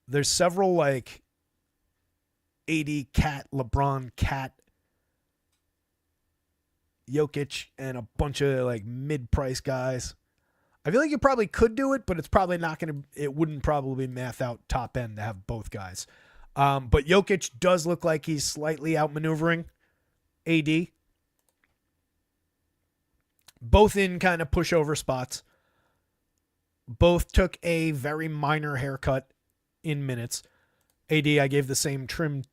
There's several like AD, Cat, LeBron, Cat, Jokic, and a bunch of like mid-price guys. I feel like you probably could do it, but it's probably not going to, it wouldn't probably math out top end to have both guys. But Jokic does look like he's slightly outmaneuvering AD. Both in kind of pushover spots. Both took a very minor haircut in minutes. AD, I gave the same trim.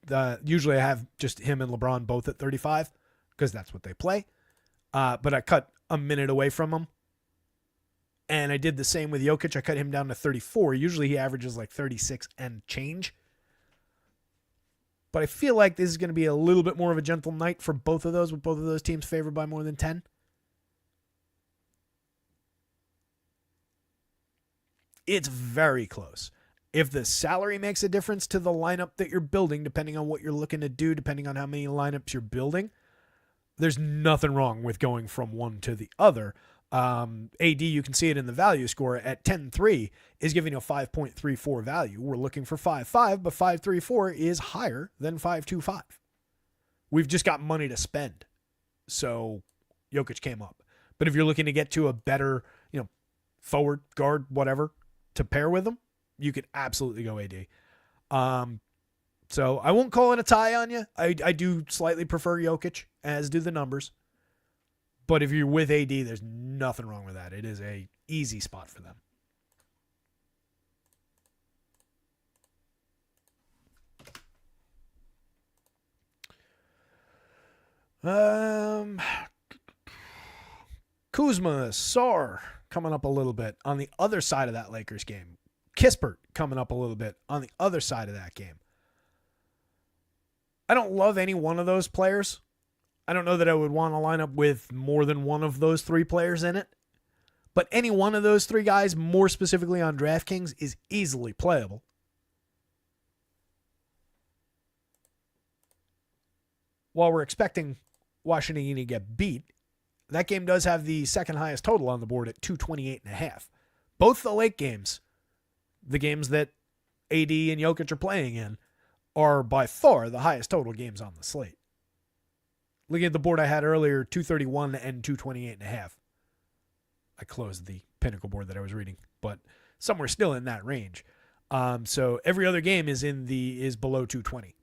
Usually I have just him and LeBron both at 35 because that's what they play. But I cut a minute away from him. And I did the same with Jokic. I cut him down to 34. Usually he averages like 36 and change. But I feel like this is going to be a little bit more of a gentle night for both of those, with both of those teams favored by more than 10. It's very close. If the salary makes a difference to the lineup that you're building, depending on what you're looking to do, depending on how many lineups you're building, there's nothing wrong with going from one to the other. AD, you can see it in the value score at 10.3 is giving you a 5.34 value. We're looking for 5.5, but 5.34 is higher than 5.25. We've just got money to spend. So Jokic came up. But if you're looking to get to a better, forward, guard, whatever, to pair with them, you could absolutely go AD. So I won't call it a tie on you. I do slightly prefer Jokic, as do the numbers. But if you're with AD, there's nothing wrong with that. It is a easy spot for them. Kuzma, Sar coming up a little bit on the other side of that Lakers game. Kispert coming up a little bit on the other side of that game. I don't love any one of those players. I don't know that I would want to line up with more than one of those three players in it. But any one of those three guys, more specifically on DraftKings, is easily playable. While we're expecting Washington to get beat, that game does have the second highest total on the board at 228.5. Both the late games, the games that AD and Jokic are playing in, are by far the highest total games on the slate. Looking at the board I had earlier, 231 and 228.5. I closed the Pinnacle board that I was reading, but somewhere still in that range. So every other game is below 220.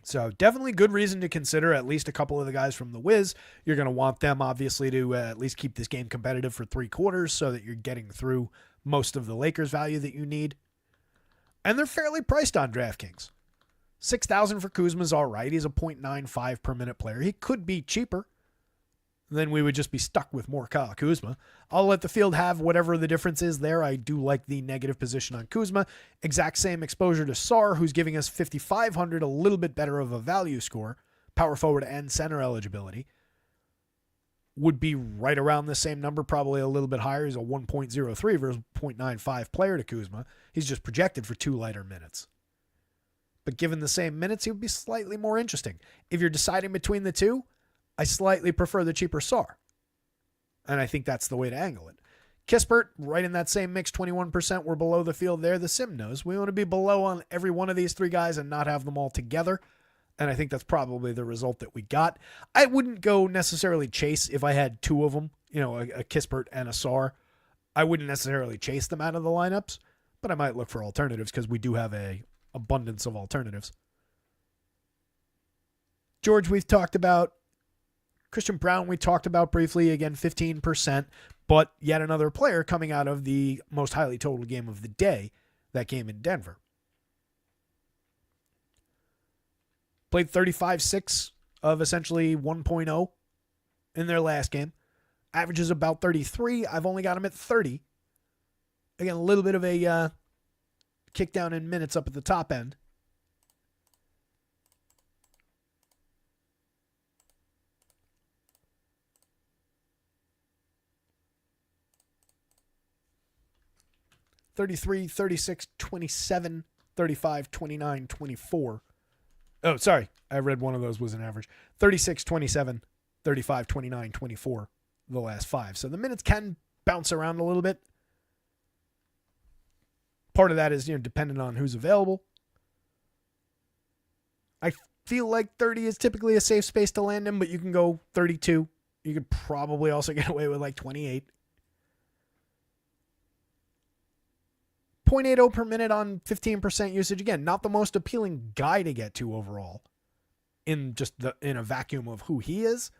So definitely good reason to consider at least a couple of the guys from the Wiz. You're going to want them, obviously, to at least keep this game competitive for 3 quarters so that you're getting through most of the Lakers value that you need. And they're fairly priced on DraftKings. $6,000 for Kuzma is all right. He's a 0.95 per minute player. He could be cheaper. Then we would just be stuck with more Kyle Kuzma. I'll let the field have whatever the difference is there. I do like the negative position on Kuzma. Exact same exposure to Sar, who's giving us 5,500, a little bit better of a value score. Power forward and center eligibility. Would be right around the same number, probably a little bit higher. He's a 1.03 versus 0.95 player to Kuzma. He's just projected for 2 lighter minutes. But given the same minutes, he would be slightly more interesting. If you're deciding between the two, I slightly prefer the cheaper Sarr. And I think that's the way to angle it. Kispert, right in that same mix, 21%. We're below the field there. The sim knows. We want to be below on every one of these three guys and not have them all together. And I think that's probably the result that we got. I wouldn't go necessarily chase if I had two of them, a Kispert and a Sarr. I wouldn't necessarily chase them out of the lineups, but I might look for alternatives because we do have a abundance of alternatives. George, we've talked about. Christian Brown, we talked about briefly. Again, 15%, but yet another player coming out of the most highly totaled game of the day, that game in Denver. Played 35-6 of essentially 1.0 in their last game. Averages about 33. I've only got him at 30. Again, a little bit of a kick down in minutes up at the top end. $33, $36, $27, $35, $29, $24. Oh, sorry. I read one of those was an average. $36, $27, $35, $29, $24, the last five. So the minutes can bounce around a little bit. Part of that is, dependent on who's available. I feel like 30 is typically a safe space to land in, but you can go 32. You could probably also get away with like 28. 0.80 per minute on 15% usage. Again, not the most appealing guy to get to overall in a vacuum of who he is.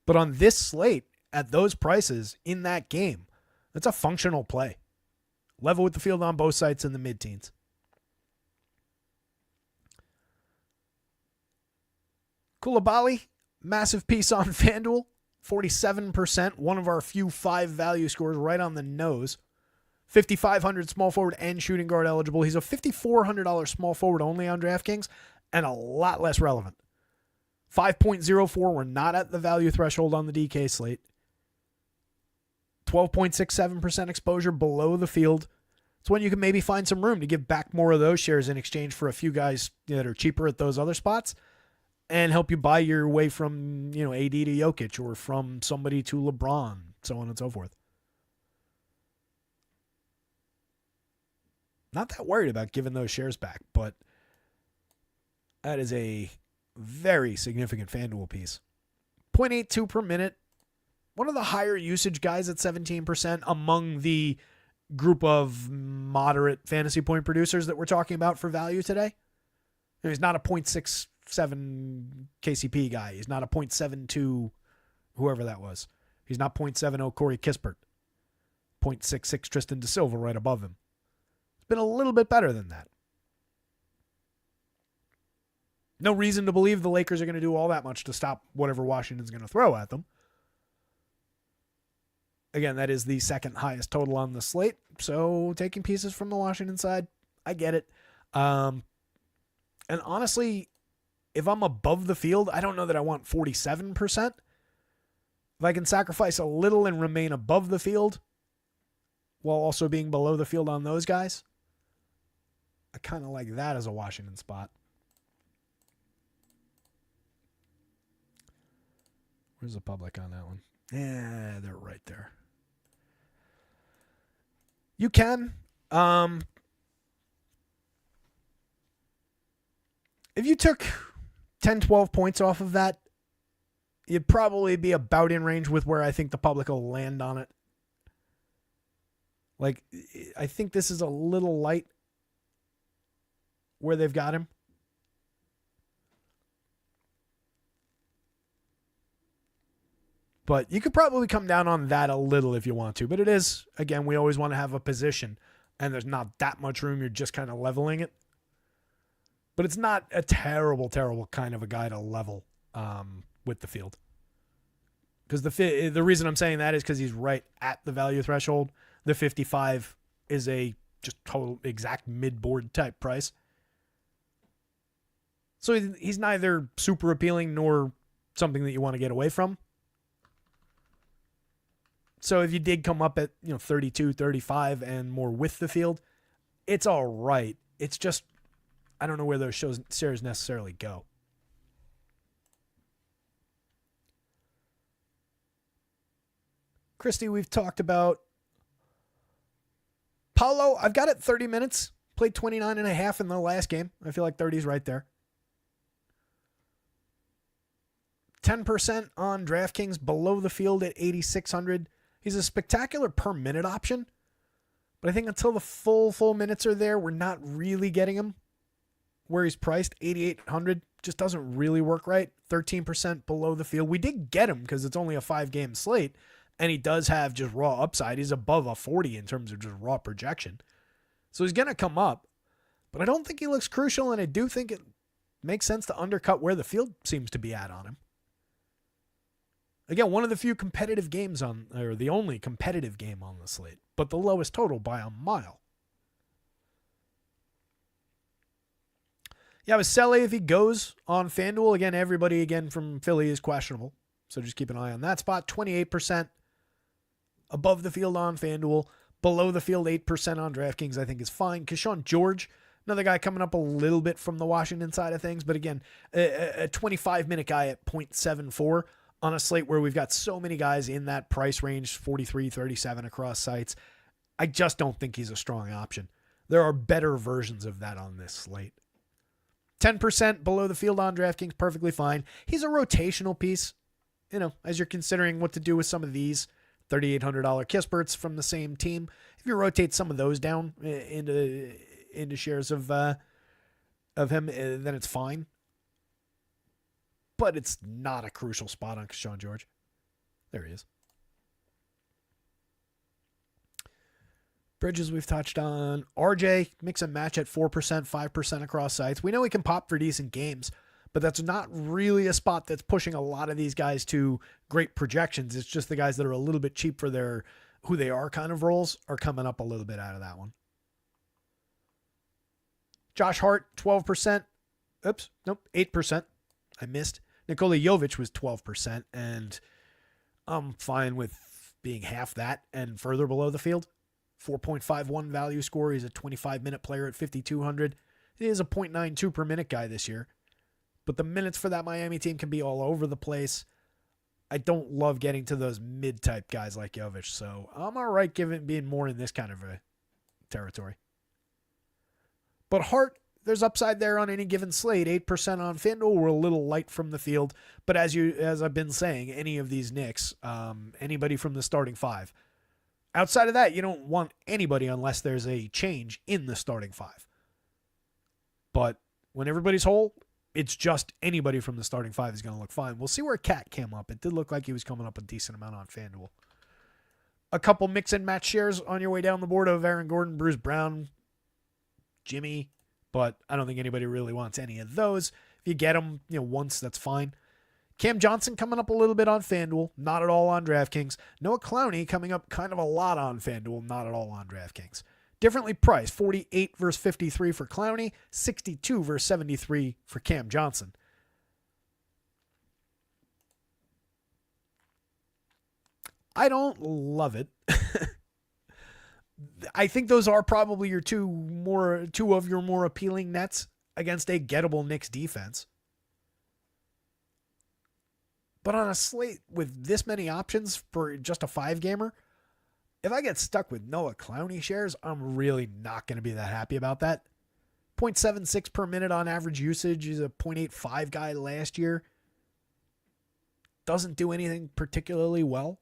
But on this slate, at those prices in that game, that's a functional play. Level with the field on both sides in the mid-teens. Koulibaly, massive piece on FanDuel, 47%. One of our few 5 value scores right on the nose. 5,500 small forward and shooting guard eligible. He's a $5,400 small forward only on DraftKings and a lot less relevant. 5.04, we're not at the value threshold on the DK slate. 12.67% exposure below the field. It's when you can maybe find some room to give back more of those shares in exchange for a few guys that are cheaper at those other spots and help you buy your way from, AD to Jokic or from somebody to LeBron, so on and so forth. Not that worried about giving those shares back, but that is a very significant FanDuel piece. 0.82 per minute. One of the higher usage guys at 17% among the group of moderate fantasy point producers that we're talking about for value today. He's not a 0.67 KCP guy. He's not a 0.72 whoever that was. He's not 0.70 Corey Kispert. 0.66 Tristan Da Silva right above him. It's been a little bit better than that. No reason to believe the Lakers are going to do all that much to stop whatever Washington's going to throw at them. Again, that is the second highest total on the slate. So taking pieces from the Washington side, I get it. And honestly, if I'm above the field, I don't know that I want 47%. If I can sacrifice a little and remain above the field while also being below the field on those guys, I kind of like that as a Washington spot. Where's the public on that one? Yeah, they're right there. You can. If you took 10, 12 points off of that, you'd probably be about in range with where I think the public will land on it. Like, I think this is a little light where they've got him. But you could probably come down on that a little if you want to. But it is, again, we always want to have a position, and there's not that much room. You're just kind of leveling it. But it's not a terrible, terrible kind of a guy to level with the field. Because the reason I'm saying that is because he's right at the value threshold. The 55 is a just total exact mid-board type price. So he's neither super appealing nor something that you want to get away from. So if you did come up at 32, 35 and more with the field, it's all right. It's just I don't know where those shares necessarily go. Christy, we've talked about. Paulo, I've got it 30 minutes. Played 29 and a half in the last game. I feel like 30 is right there. 10% on DraftKings below the field at 8,600. He's a spectacular per minute option. But I think until the full minutes are there, we're not really getting him where he's priced. 8,800 just doesn't really work right. 13% below the field. We did get him because it's only a 5-game slate. And he does have just raw upside. He's above a 40 in terms of just raw projection. So he's going to come up. But I don't think he looks crucial, and I do think it makes sense to undercut where the field seems to be at on him. Again, one of the few competitive games or the only competitive game on the slate, but the lowest total by a mile. Yeah, Vaselli, if he goes on FanDuel, again, everybody again from Philly is questionable. So just keep an eye on that spot. 28% above the field on FanDuel. Below the field, 8% on DraftKings, I think is fine. Keyshawn George, another guy coming up a little bit from the Washington side of things. But again, a 25-minute guy at 0.74 on a slate where we've got so many guys in that price range, 43, 37 across sites. I just don't think he's a strong option. There are better versions of that on this slate. 10% below the field on DraftKings, perfectly fine. He's a rotational piece, as you're considering what to do with some of these $3,800 Kisperts from the same team. If you rotate some of those down into shares of him, then it's fine. But it's not a crucial spot on Keyshawn George. There he is. Bridges we've touched on. RJ, mix and match at 4%, 5% across sites. We know he can pop for decent games, but that's not really a spot that's pushing a lot of these guys to great projections. It's just the guys that are a little bit cheap for their who they are kind of roles are coming up a little bit out of that one. Josh Hart, 12%. Oops, nope, 8%. I missed. Nikola Jovic was 12%, and I'm fine with being half that and further below the field. 4.51 value score. He's a 25-minute player at 5,200. He is a 0.92 per minute guy this year. But the minutes for that Miami team can be all over the place. I don't love getting to those mid-type guys like Jovic, so I'm all right being more in this kind of a territory. But Hart, there's upside there on any given slate. 8% on FanDuel. We're a little light from the field. But as I've been saying, any of these Knicks, anybody from the starting five. Outside of that, you don't want anybody unless there's a change in the starting five. But when everybody's whole, it's just anybody from the starting five is going to look fine. We'll see where Cat came up. It did look like he was coming up a decent amount on FanDuel. A couple mix and match shares on your way down the board of Aaron Gordon, Bruce Brown, Jimmy, but I don't think anybody really wants any of those. If you get them, once, that's fine. Cam Johnson coming up a little bit on FanDuel, not at all on DraftKings. Noah Clowney coming up kind of a lot on FanDuel, not at all on DraftKings. Differently priced, 48 versus 53 for Clowney, 62 versus 73 for Cam Johnson. I don't love it. I think those are probably your two of your more appealing nets against a gettable Knicks defense. But on a slate with this many options for just a 5-gamer, if I get stuck with Noah Clowney shares, I'm really not going to be that happy about that. 0.76 per minute on average usage. He's a 0.85 guy last year. Doesn't do anything particularly well.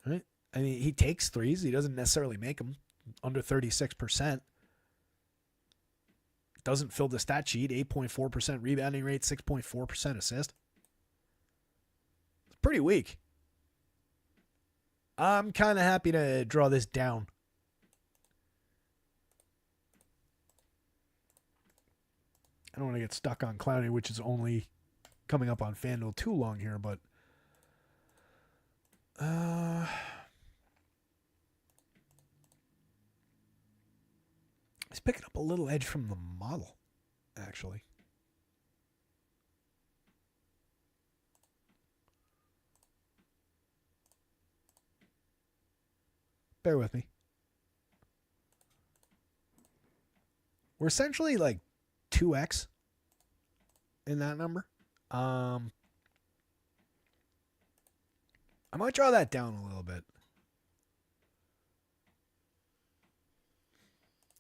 Right? I mean, he takes threes. He doesn't necessarily make them under 36%. Doesn't fill the stat sheet. 8.4% rebounding rate, 6.4% assist. It's pretty weak. I'm kind of happy to draw this down. I don't want to get stuck on Clowney, which is only coming up on FanDuel too long here, but he's picking up a little edge from the model, actually. Bear with me. We're essentially like 2x in that number. I might draw that down a little bit.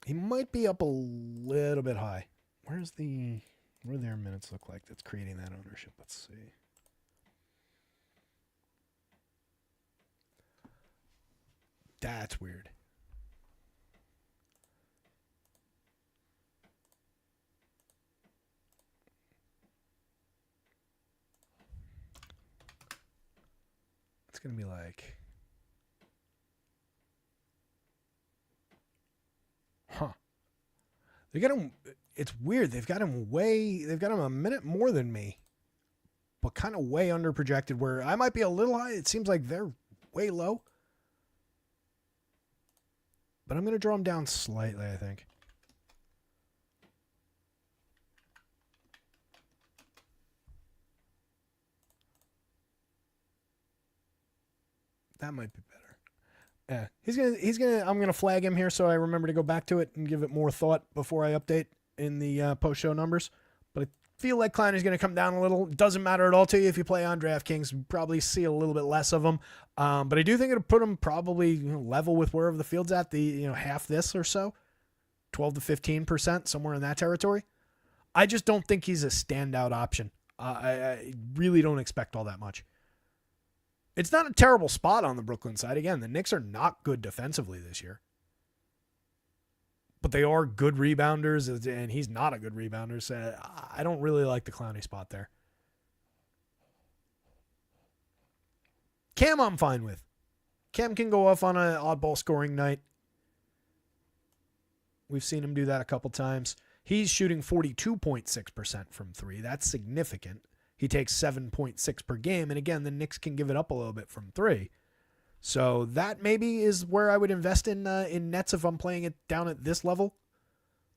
He might be up a little bit high. What do their minutes look like that's creating that ownership? Let's see. That's weird. It's going to be like... They got him. It's weird. They've got him a minute more than me, but kind of way under projected, where I might be a little high. It seems like they're way low. But I'm going to draw them down slightly, I think. That might be better. Yeah, I'm gonna flag him here so I remember to go back to it and give it more thought before I update in the post-show numbers. But I feel like Klein is gonna come down a little. It doesn't matter at all to you if you play on DraftKings. You probably see a little bit less of him. But I do think it'll put him probably level with wherever the field's at, half this or so, 12 to 15%, somewhere in that territory. I just don't think he's a standout option. I really don't expect all that much. It's not a terrible spot on the Brooklyn side. Again, the Knicks are not good defensively this year. But they are good rebounders, and he's not a good rebounder, so I don't really like the Clowney spot there. Cam I'm fine with. Cam can go off on an oddball scoring night. We've seen him do that a couple times. He's shooting 42.6% from three. That's significant. He takes 7.6 per game. And again, the Knicks can give it up a little bit from three. So that maybe is where I would invest in Nets if I'm playing it down at this level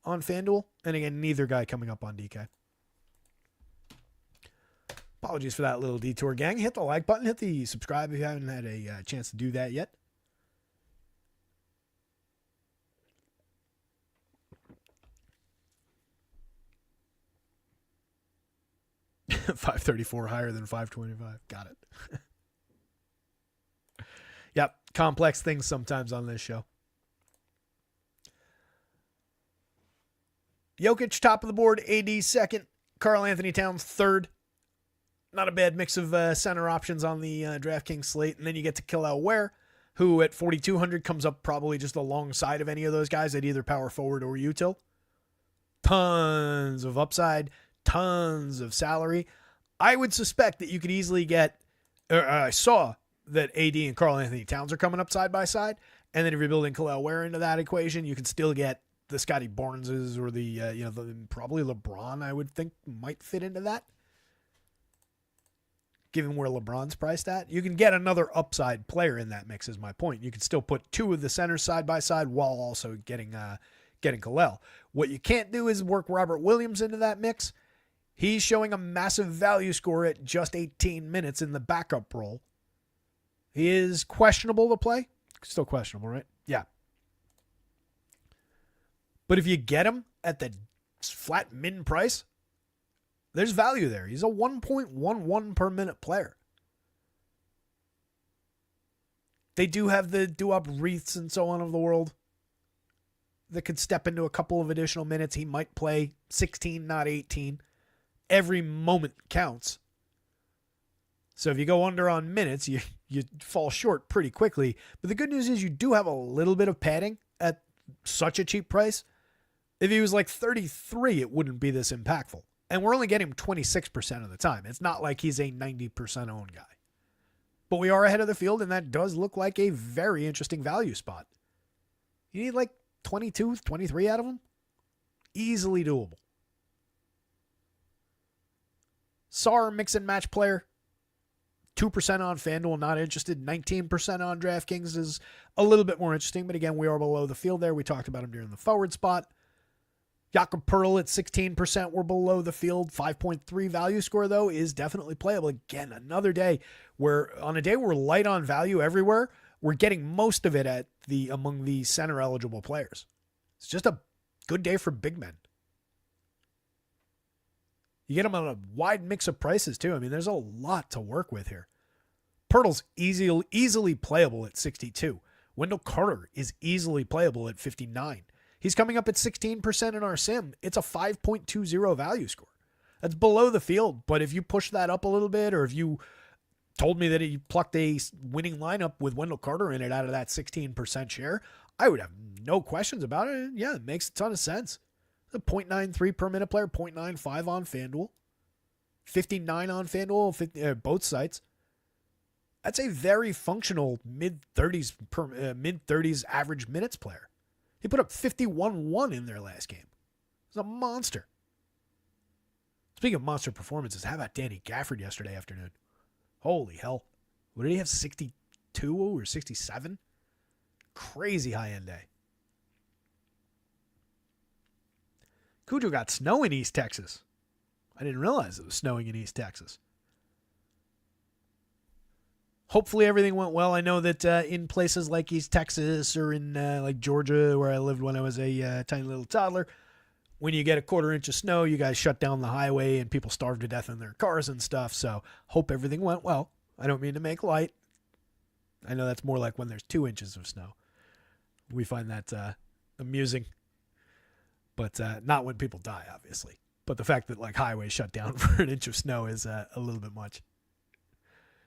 on FanDuel. And again, neither guy coming up on DK. Apologies for that little detour, gang. Hit the like button. Hit the subscribe if you haven't had a chance to do that yet. $534 higher than $525. Got it. Yep. Complex things sometimes on this show. Jokic, top of the board. AD, second. Karl Anthony Towns, third. Not a bad mix of center options on the DraftKings slate. And then you get to Kel'el Ware, who at 4,200 comes up probably just alongside of any of those guys at either power forward or util. Tons of upside. Tons of salary. I would suspect that you could easily get, I saw that AD and Karl Anthony Towns are coming up side by side. And then if you're building Kel'el Ware into that equation, you can still get the Scotty Barneses or probably LeBron, I would think might fit into that. Given where LeBron's priced at, you can get another upside player in that mix is my point. You can still put two of the centers side by side while also getting Kel'el. What you can't do is work Robert Williams into that mix. He's showing a massive value score at just 18 minutes in the backup role. He is questionable to play. Still questionable, right? Yeah. But if you get him at the flat min price, there's value there. He's a 1.11 per minute player. They do have the do-up Wreaths and so on of the world that could step into a couple of additional minutes. He might play 16, not 18. Every moment counts. So if you go under on minutes, you fall short pretty quickly. But the good news is you do have a little bit of padding at such a cheap price. If he was like 33, it wouldn't be this impactful. And we're only getting him 26% of the time. It's not like he's a 90% owned guy. But we are ahead of the field, and that does look like a very interesting value spot. You need like 22, 23 out of him. Easily doable. Sar, mix and match player. 2% on FanDuel, not interested. 19% on DraftKings is a little bit more interesting. But again, we are below the field there. We talked about him during the forward spot. Jakob Pearl at 16%. We're below the field. 5.3 value score, though, is definitely playable. Again, another day where on a day we're light on value everywhere, we're getting most of it among the center eligible players. It's just a Good day for big men. You get them on a wide mix of prices, too. I mean, there's a lot to work with here. Pirtle's easily playable at 62. Wendell Carter is easily playable at 59. He's coming up at 16% in our sim. It's a 5.20 value score. That's below the field, but if you push that up a little bit, or if you told me that he plucked a winning lineup with Wendell Carter in it out of that 16% share, I would have no questions about it. Yeah, it makes a ton of sense. A 0.93 per minute player, 0.95 on FanDuel, 59 on FanDuel, both sites. That's a very functional mid-30s average minutes player. He put up 51-1 in their last game. He's a monster. Speaking of monster performances, how about Danny Gafford yesterday afternoon? Holy hell. What did he have, 62 or 67? Crazy high-end day. Cujo got snow in East Texas. I didn't realize it was snowing in East Texas. Hopefully everything went well. I know that in places like East Texas or in like Georgia, where I lived when I was a tiny little toddler, when you get a quarter inch of snow, you guys shut down the highway and people starve to death in their cars and stuff. So hope everything went well. I don't mean to make light. I know that's more like when there's 2 inches of snow. We find that amusing. But not when people die, obviously. But the fact that like highways shut down for an inch of snow is a little bit much.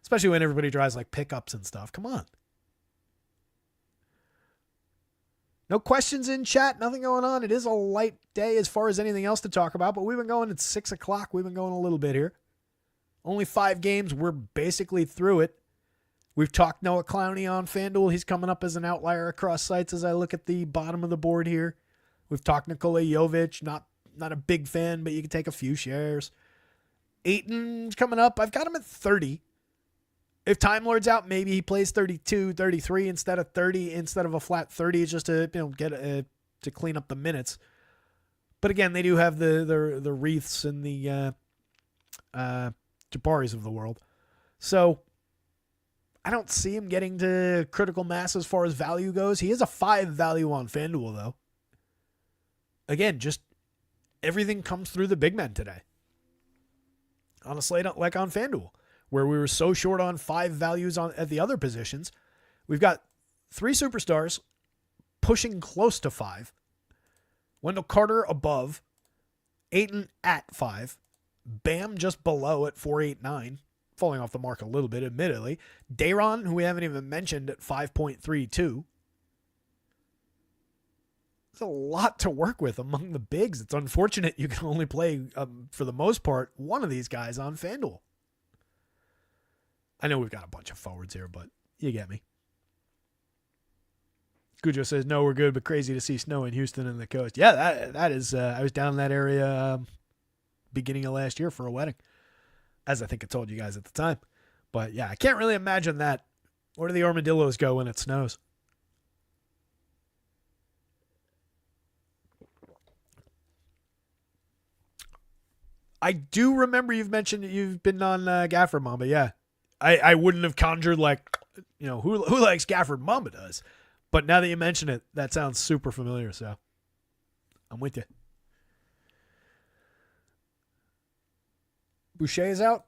Especially when everybody drives like pickups and stuff. Come on. No questions in chat. Nothing going on. It is a light day as far as anything else to talk about. But we've been going at 6 o'clock. We've been going a little bit here. Only 5 games. We're basically through it. We've talked Noah Clowney on FanDuel. He's coming up as an outlier across sites as I look at the bottom of the board here. We've talked Nikola Jovic. Not a big fan, but you can take a few shares. Ayton's coming up. I've got him at 30. If Time Lord's out, maybe he plays 32, 33 instead of 30, instead of a flat 30, just to get to clean up the minutes. But again, they do have the Wreaths and the Jabaris of the world. So I don't see him getting to critical mass as far as value goes. He is a 5 value on FanDuel, though. Again, just everything comes through the big men today. On a slate like on FanDuel, where we were so short on 5 values at the other positions. We've got 3 superstars pushing close to 5. Wendell Carter above. Ayton at 5. Bam just below at 4.89. Falling off the mark a little bit, admittedly. Dayron, who we haven't even mentioned, at 5.32. There's a lot to work with among the bigs. It's unfortunate you can only play, for the most part, one of these guys on FanDuel. I know we've got a bunch of forwards here, but you get me. Cujo says, no, we're good, but crazy to see snow in Houston and the coast. Yeah, that is, I was down in that area beginning of last year for a wedding, as I think I told you guys at the time. But yeah, I can't really imagine that. Where do the armadillos go when it snows? I do remember you've mentioned that you've been on Gafford Mamba, yeah. I wouldn't have conjured like, who likes Gafford Mamba does. But now that you mention it, that sounds super familiar, so I'm with you. Boucher is out.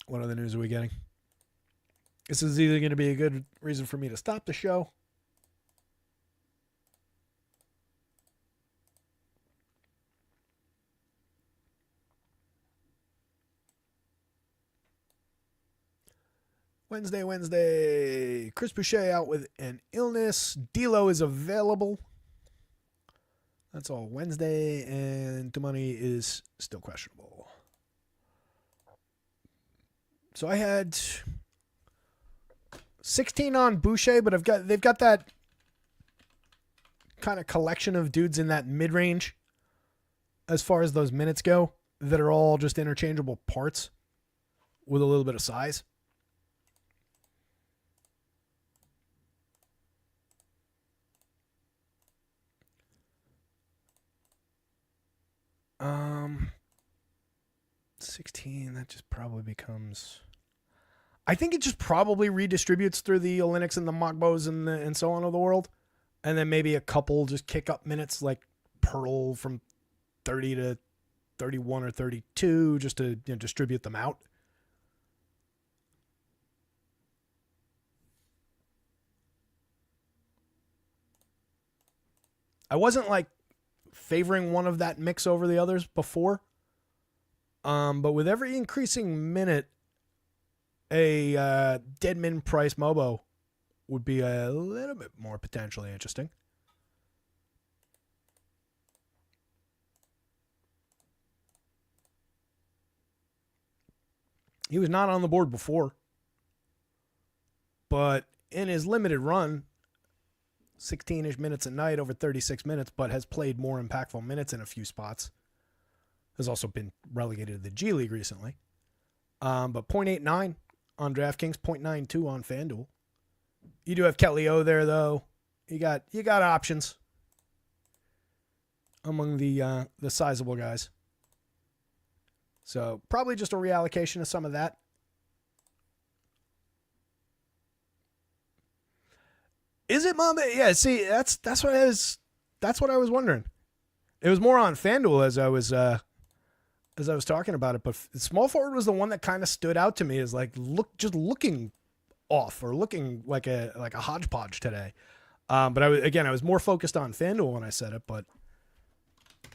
What other news are we getting? This is either going to be a good reason for me to stop the show. Wednesday. Chris Boucher out with an illness. D'Lo is available. That's all Wednesday, and Damani is still questionable. So I had 16 on Boucher, but they've got that kind of collection of dudes in that mid-range as far as those minutes go that are all just interchangeable parts with a little bit of size. Um, 16, that just probably becomes... I think it just probably redistributes through the Olynyks and the Mogbos and so on of the world. And then maybe a couple just kick up minutes like Pearl from 30 to 31 or 32 just to distribute them out. I wasn't like favoring one of that mix over the others before. But with every increasing minute, a dead min price Mobo would be a little bit more potentially interesting. He was not on the board before, but in his limited run, 16-ish minutes a night over 36 minutes, but has played more impactful minutes in a few spots. Has also been relegated to the G League recently. But 0.89 on DraftKings, 0.92 on FanDuel. You do have Kelly O there, though. You got options among the sizable guys. So probably just a reallocation of some of that. Is it, Mom? Yeah. See, that's what I was wondering. It was more on FanDuel as I was talking about it, but small forward was the one that kind of stood out to me as like looking off or looking like a hodgepodge today. But I was more focused on FanDuel when I said it. But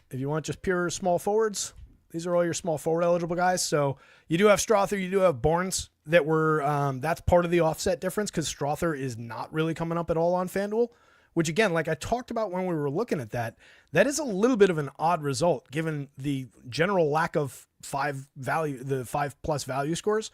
if you want just pure small forwards, these are all your small forward eligible guys. So you do have Strother, you do have Barnes that were that's part of the offset difference because Strother is not really coming up at all on FanDuel, which again, like I talked about when we were looking at that is a little bit of an odd result given the general lack of 5+ value scores.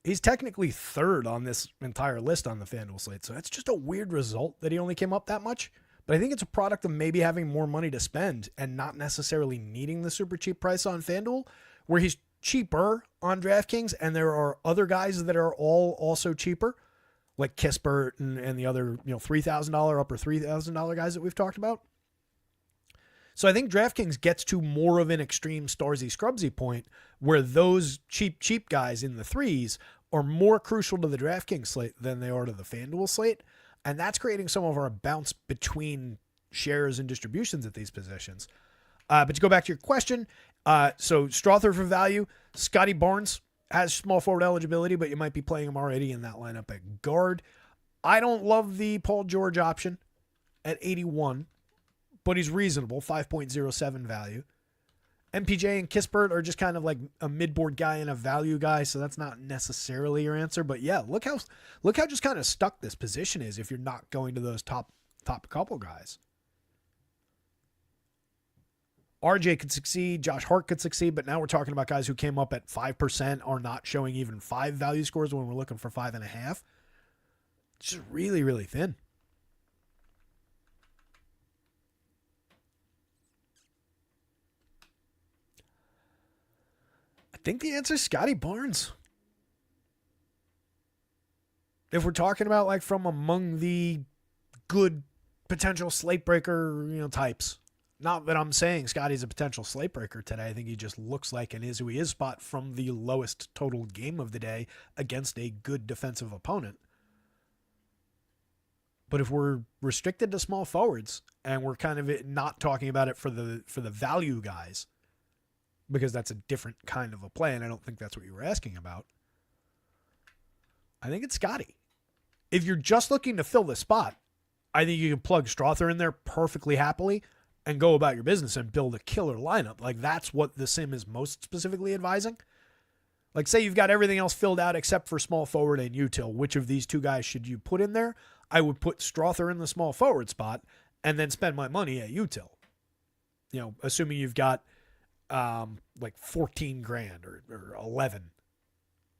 He's technically third on this entire list on the FanDuel slate. So that's just a weird result that he only came up that much. But I think it's a product of maybe having more money to spend and not necessarily needing the super cheap price on FanDuel, where he's cheaper on DraftKings, and there are other guys that are all also cheaper, like Kispert and the other $3,000 upper $3,000 guys that we've talked about. So I think DraftKings gets to more of an extreme Starsy Scrubsy point where those cheap guys in the threes are more crucial to the DraftKings slate than they are to the FanDuel slate. And that's creating some of our bounce between shares and distributions at these positions. But to go back to your question, so Strother for value, Scotty Barnes has small forward eligibility, but you might be playing him already in that lineup at guard. I don't love the Paul George option at 81, but he's reasonable, 5.07 value. MPJ and Kispert are just kind of like a mid-board guy and a value guy, so that's not necessarily your answer. But yeah, look how just kind of stuck this position is if you're not going to those top couple guys. RJ could succeed, Josh Hart could succeed, but now we're talking about guys who came up at 5% are not showing even 5 value scores when we're looking for 5.5. It's just really, really thin. I think the answer is Scotty Barnes. If we're talking about like from among the good potential slate breaker, types. Not that I'm saying Scotty's a potential slate breaker today. I think he just looks like an is who he is spot from the lowest total game of the day against a good defensive opponent. But if we're restricted to small forwards and we're kind of not talking about it for the value guys, because that's a different kind of a play, and I don't think that's what you were asking about, I think it's Scotty. If you're just looking to fill the spot, I think you can plug Strother in there perfectly happily and go about your business and build a killer lineup. Like, that's what the sim is most specifically advising. Like, say you've got everything else filled out except for small forward and util. Which of these two guys should you put in there? I would put Strother in the small forward spot and then spend my money at util. Assuming you've got like 14 grand or 11.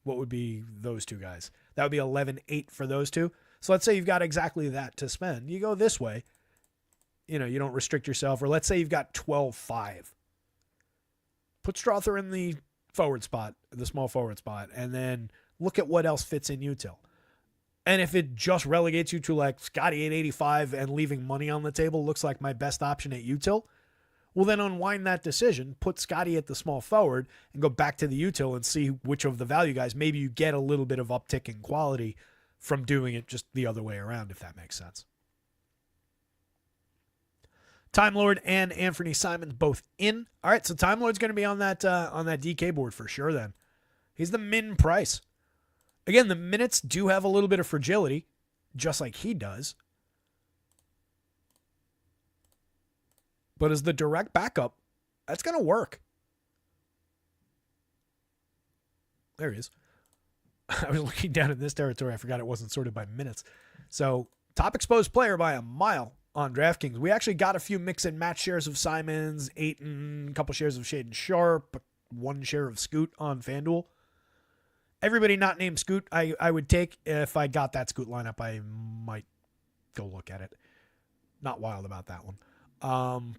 What would be those two guys? That would be 11.8 for those two. So let's say you've got exactly that to spend. You go this way. You don't restrict yourself. Or let's say you've got 12.5. Put Strother in the forward spot, the small forward spot, and then look at what else fits in util. And if it just relegates you to like Scotty at 85 and leaving money on the table looks like my best option at util, well, then unwind that decision, put Scotty at the small forward, and go back to the util and see which of the value guys. Maybe you get a little bit of uptick in quality from doing it just the other way around, if that makes sense. Time Lord and Anthony Simons both in. All right, so Time Lord's going to be on that DK board for sure then. He's the min price. Again, the minutes do have a little bit of fragility, just like he does. But as the direct backup, that's going to work. There he is. I was looking down in this territory. I forgot it wasn't sorted by minutes. So, top exposed player by a mile on DraftKings. We actually got a few mix and match shares of Simons, Ayton, a couple shares of Shaden Sharp, 1 share of Scoot on FanDuel. Everybody not named Scoot, I would take. If I got that Scoot lineup, I might go look at it. Not wild about that one.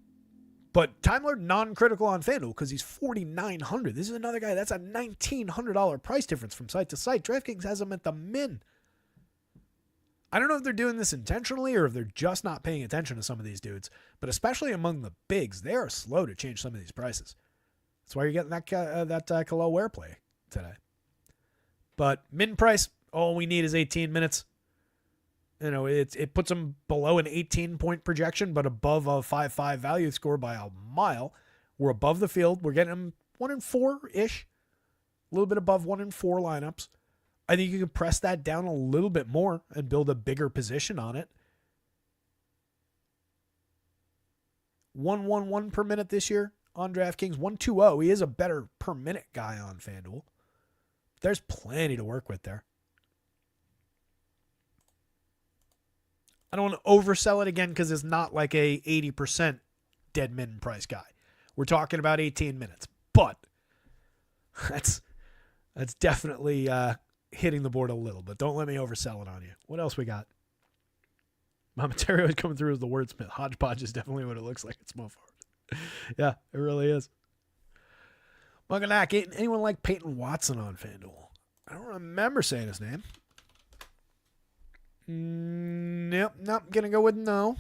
But Time Lord non-critical on FanDuel because he's $4,900. This is another guy. That's a $1,900 price difference from site to site. DraftKings has him at the min. I don't know if they're doing this intentionally or if they're just not paying attention to some of these dudes. But especially among the bigs, they are slow to change some of these prices. That's why you're getting that Khalil Ware play today. But min price, all we need is 18 minutes. You know, it puts them below an 18-point projection, but above a 5.5 value score by a mile. We're above the field. We're getting them 1 and 4-ish. A little bit above 1 and 4 lineups. I think you can press that down a little bit more and build a bigger position on it. 1.11 per minute this year on DraftKings. 1.20. He is a better per minute guy on FanDuel. There's plenty to work with there. I don't want to oversell it again because it's not like a 80% dead min price guy. We're talking about 18 minutes, but that's definitely hitting the board a little. But don't let me oversell it on you. What else we got? Momentary is coming through as the wordsmith. Hodgepodge is definitely what it looks like. It's Mo Farms. Yeah, it really is. Muganack, anyone like Peyton Watson on FanDuel? I don't remember saying his name. Nope, gonna go with no.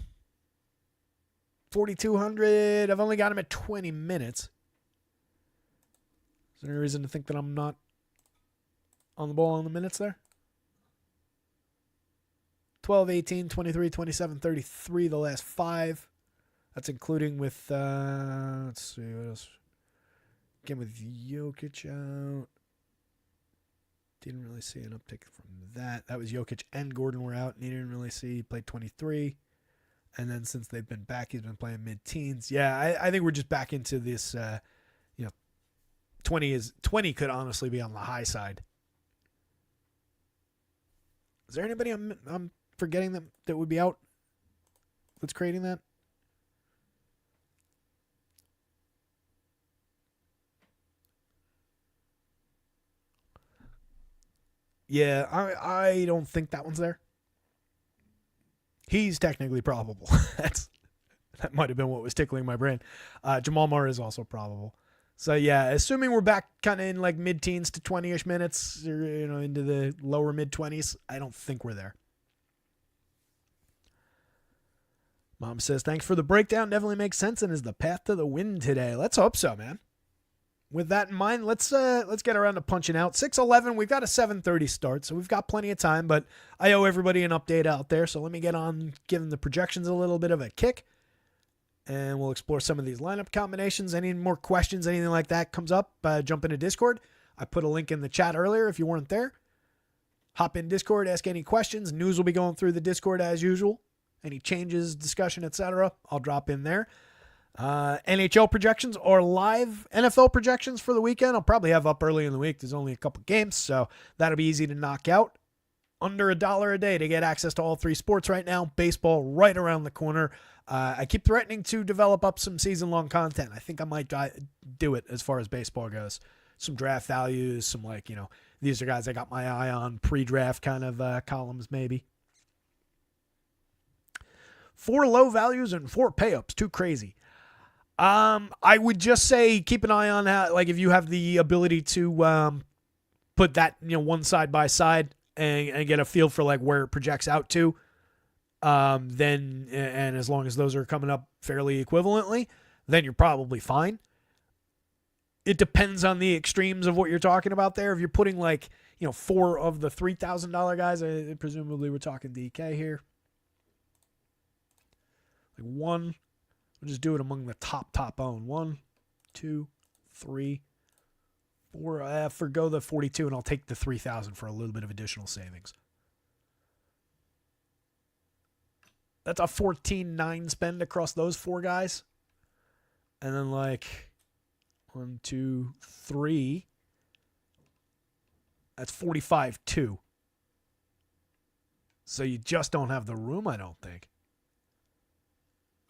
4,200. I've only got him at 20 minutes. Is there any reason to think that I'm not on the ball on the minutes there? 12, 18, 23, 27, 33, the last 5. That's including with, let's see, what else? Again, with Jokic out. Didn't really see an uptick from that. That was Jokic and Gordon were out, and he didn't really see. He played 23. And then since they've been back, he's been playing mid-teens. Yeah, I think we're just back into this, 20 could honestly be on the high side. Is there anybody I'm forgetting that would be out that's creating that? Yeah, I don't think that one's there. He's technically probable. That might have been what was tickling my brain. Jamal Murray is also probable. So yeah, assuming we're back kind of in like mid-teens to 20-ish minutes, or into the lower mid-20s, I don't think we're there. Mom says, thanks for the breakdown. Definitely makes sense and is the path to the win today. Let's hope so, man. With that in mind, let's get around to punching out. 6:11, we've got a 7:30 start, so we've got plenty of time, but I owe everybody an update out there, so let me get on giving the projections a little bit of a kick, and we'll explore some of these lineup combinations. Any more questions, anything like that comes up, jump into Discord. I put a link in the chat earlier if you weren't there. Hop in Discord, ask any questions. News will be going through the Discord as usual. Any changes, discussion, etc., I'll drop in there. NHL projections or live NFL projections for the weekend I'll probably have up early in the week. There's only a couple games, so that'll be easy to knock out. Under $1 a day to get access to all 3 sports right now. Baseball right around the corner. I keep threatening to develop up some season-long content. I think I might do it as far as baseball goes. Some draft values, some these are guys I got my eye on, pre-draft kind of columns maybe. 4 low values and 4 pay-ups. Too crazy. I would just say keep an eye on how, if you have the ability to put that one side by side and get a feel for where it projects out to, then and as long as those are coming up fairly equivalently, then you're probably fine. It depends on the extremes of what you're talking about there. If you're putting 4 of the $3,000 guys, presumably we're talking DK here. 1 We'll just do it among the top owned. 1, 2, 3, 4. Forgo the 42, and I'll take the 3,000 for a little bit of additional savings. That's a 14.9 spend across those 4 guys. And then 1, 2, 3. That's 45.2. So you just don't have the room, I don't think.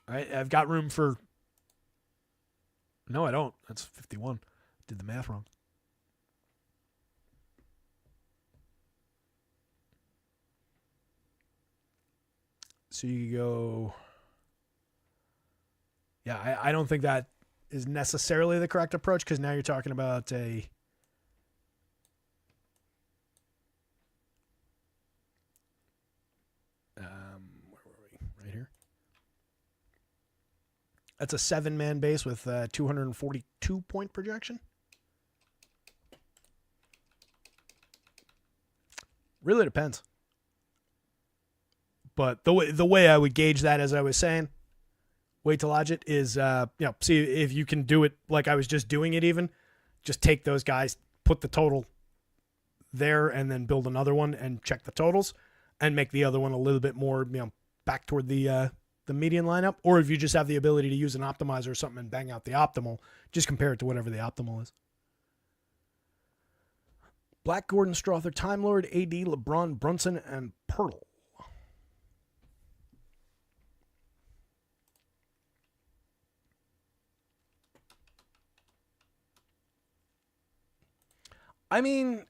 All right, I've got room for... No, I don't. That's 51. Did the math wrong. So you go... Yeah, I don't think that is necessarily the correct approach, because now you're talking about a... where were we? Right here. That's a 7-man base with 242 point projection. Really depends. But the way I would gauge that, as I was saying, way to lodge it is, see if you can do it like I was just doing it even. Just take those guys, put the total there, and then build another one and check the totals and make the other one a little bit more, back toward the median lineup. Or if you just have the ability to use an optimizer or something and bang out the optimal, just compare it to whatever the optimal is. Black, Gordon, Strother, Time Lord, AD, LeBron, Brunson, and Pirtle. I mean,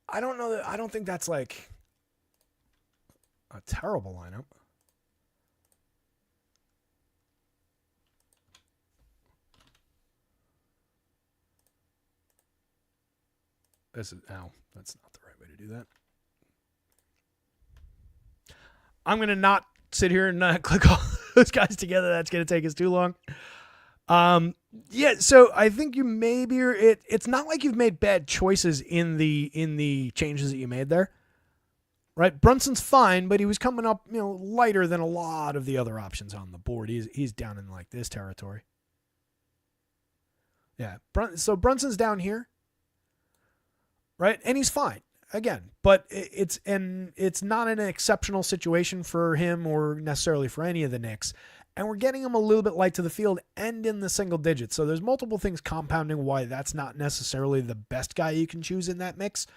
I don't know that. I don't think that's like a terrible lineup. That's not the right way to do that. I'm going to not sit here and click all those guys together. That's going to take us too long. So I think you maybe it's not like you've made bad choices in the changes that you made there. Right? Brunson's fine, but he was coming up, lighter than a lot of the other options on the board. He's down in like this territory. Yeah. So Brunson's down here. Right? And he's fine. Again, but it's not an exceptional situation for him or necessarily for any of the Knicks. And we're getting him a little bit light to the field and in the single digits. So there's multiple things compounding why that's not necessarily the best guy you can choose in that mix.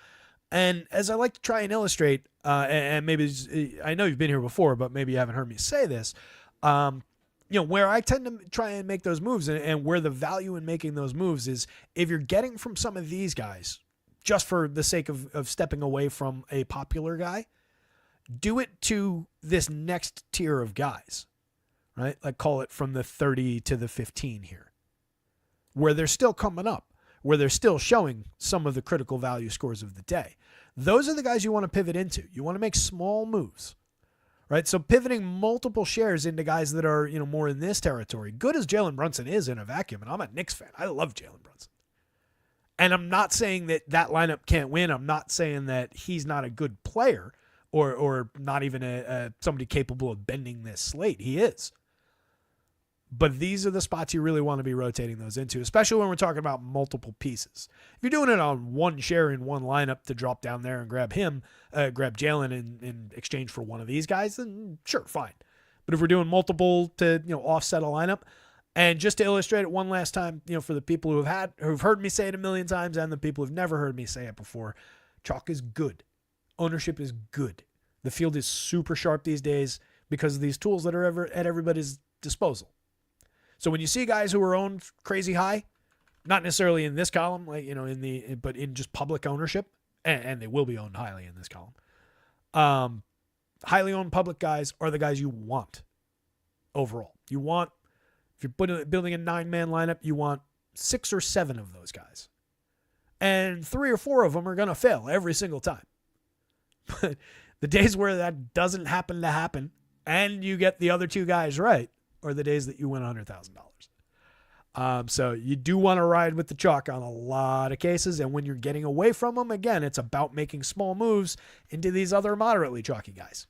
And as I like to try and illustrate, and maybe I know you've been here before, but maybe you haven't heard me say this, where I tend to try and make those moves and where the value in making those moves is if you're getting from some of these guys, just for the sake of stepping away from a popular guy, do it to this next tier of guys, right? Like call it from the 30 to the 15 here, where they're still coming up, where they're still showing some of the critical value scores of the day. Those are the guys you want to pivot into. You want to make small moves, right? So pivoting multiple shares into guys that are, more in this territory, good as Jalen Brunson is in a vacuum, and I'm a Knicks fan. I love Jalen Brunson. And I'm not saying that lineup can't win. I'm not saying that he's not a good player or not even somebody capable of bending this slate. He is. But these are the spots you really want to be rotating those into, especially when we're talking about multiple pieces. If you're doing it on one share in one lineup to drop down there and grab Jalen in exchange for one of these guys, then sure, fine. But if we're doing multiple to offset a lineup, and just to illustrate it one last time, for the people who've heard me say it a million times and the people who've never heard me say it before, chalk is good. Ownership is good. The field is super sharp these days because of these tools that are at everybody's disposal. So when you see guys who are owned crazy high, not necessarily in this column, but in just public ownership, and they will be owned highly in this column. Highly owned public guys are the guys you want overall. If you're building a 9-man lineup, you want 6 or 7 of those guys. And 3 or 4 of them are going to fail every single time. But the days where that doesn't happen to happen and you get the other 2 guys right are the days that you win $100,000. So you do want to ride with the chalk on a lot of cases. And when you're getting away from them, again, it's about making small moves into these other moderately chalky guys.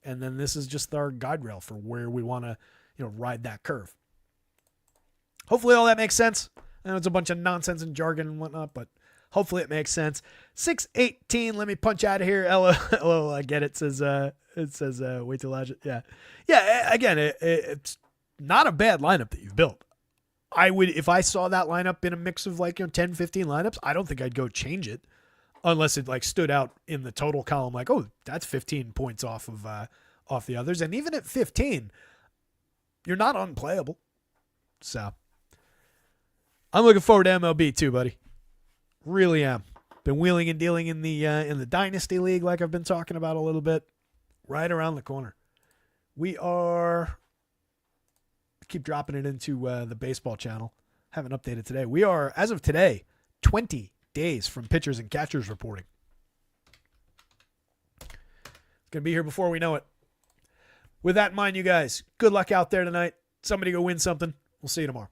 And then this is just our guide rail for where we want to ride that curve. Hopefully all that makes sense. I know it's a bunch of nonsense and jargon and whatnot, but hopefully it makes sense. 6:18. Let me punch out of here. Hello, I get it. Says wait till Elijah. Yeah. Again, it's not a bad lineup that you've built. I would, if I saw that lineup in a mix of 10, 15 lineups, I don't think I'd go change it unless it stood out in the total column. Oh, that's 15 points off the others. And even at 15, you're not unplayable. So I'm looking forward to MLB too, buddy. Really am. Been wheeling and dealing in the Dynasty League like I've been talking about a little bit. Right around the corner. We are... keep dropping it into the baseball channel. Haven't updated today. We are, as of today, 20 days from pitchers and catchers reporting. It's going to be here before we know it. With that in mind, you guys, good luck out there tonight. Somebody go win something. We'll see you tomorrow.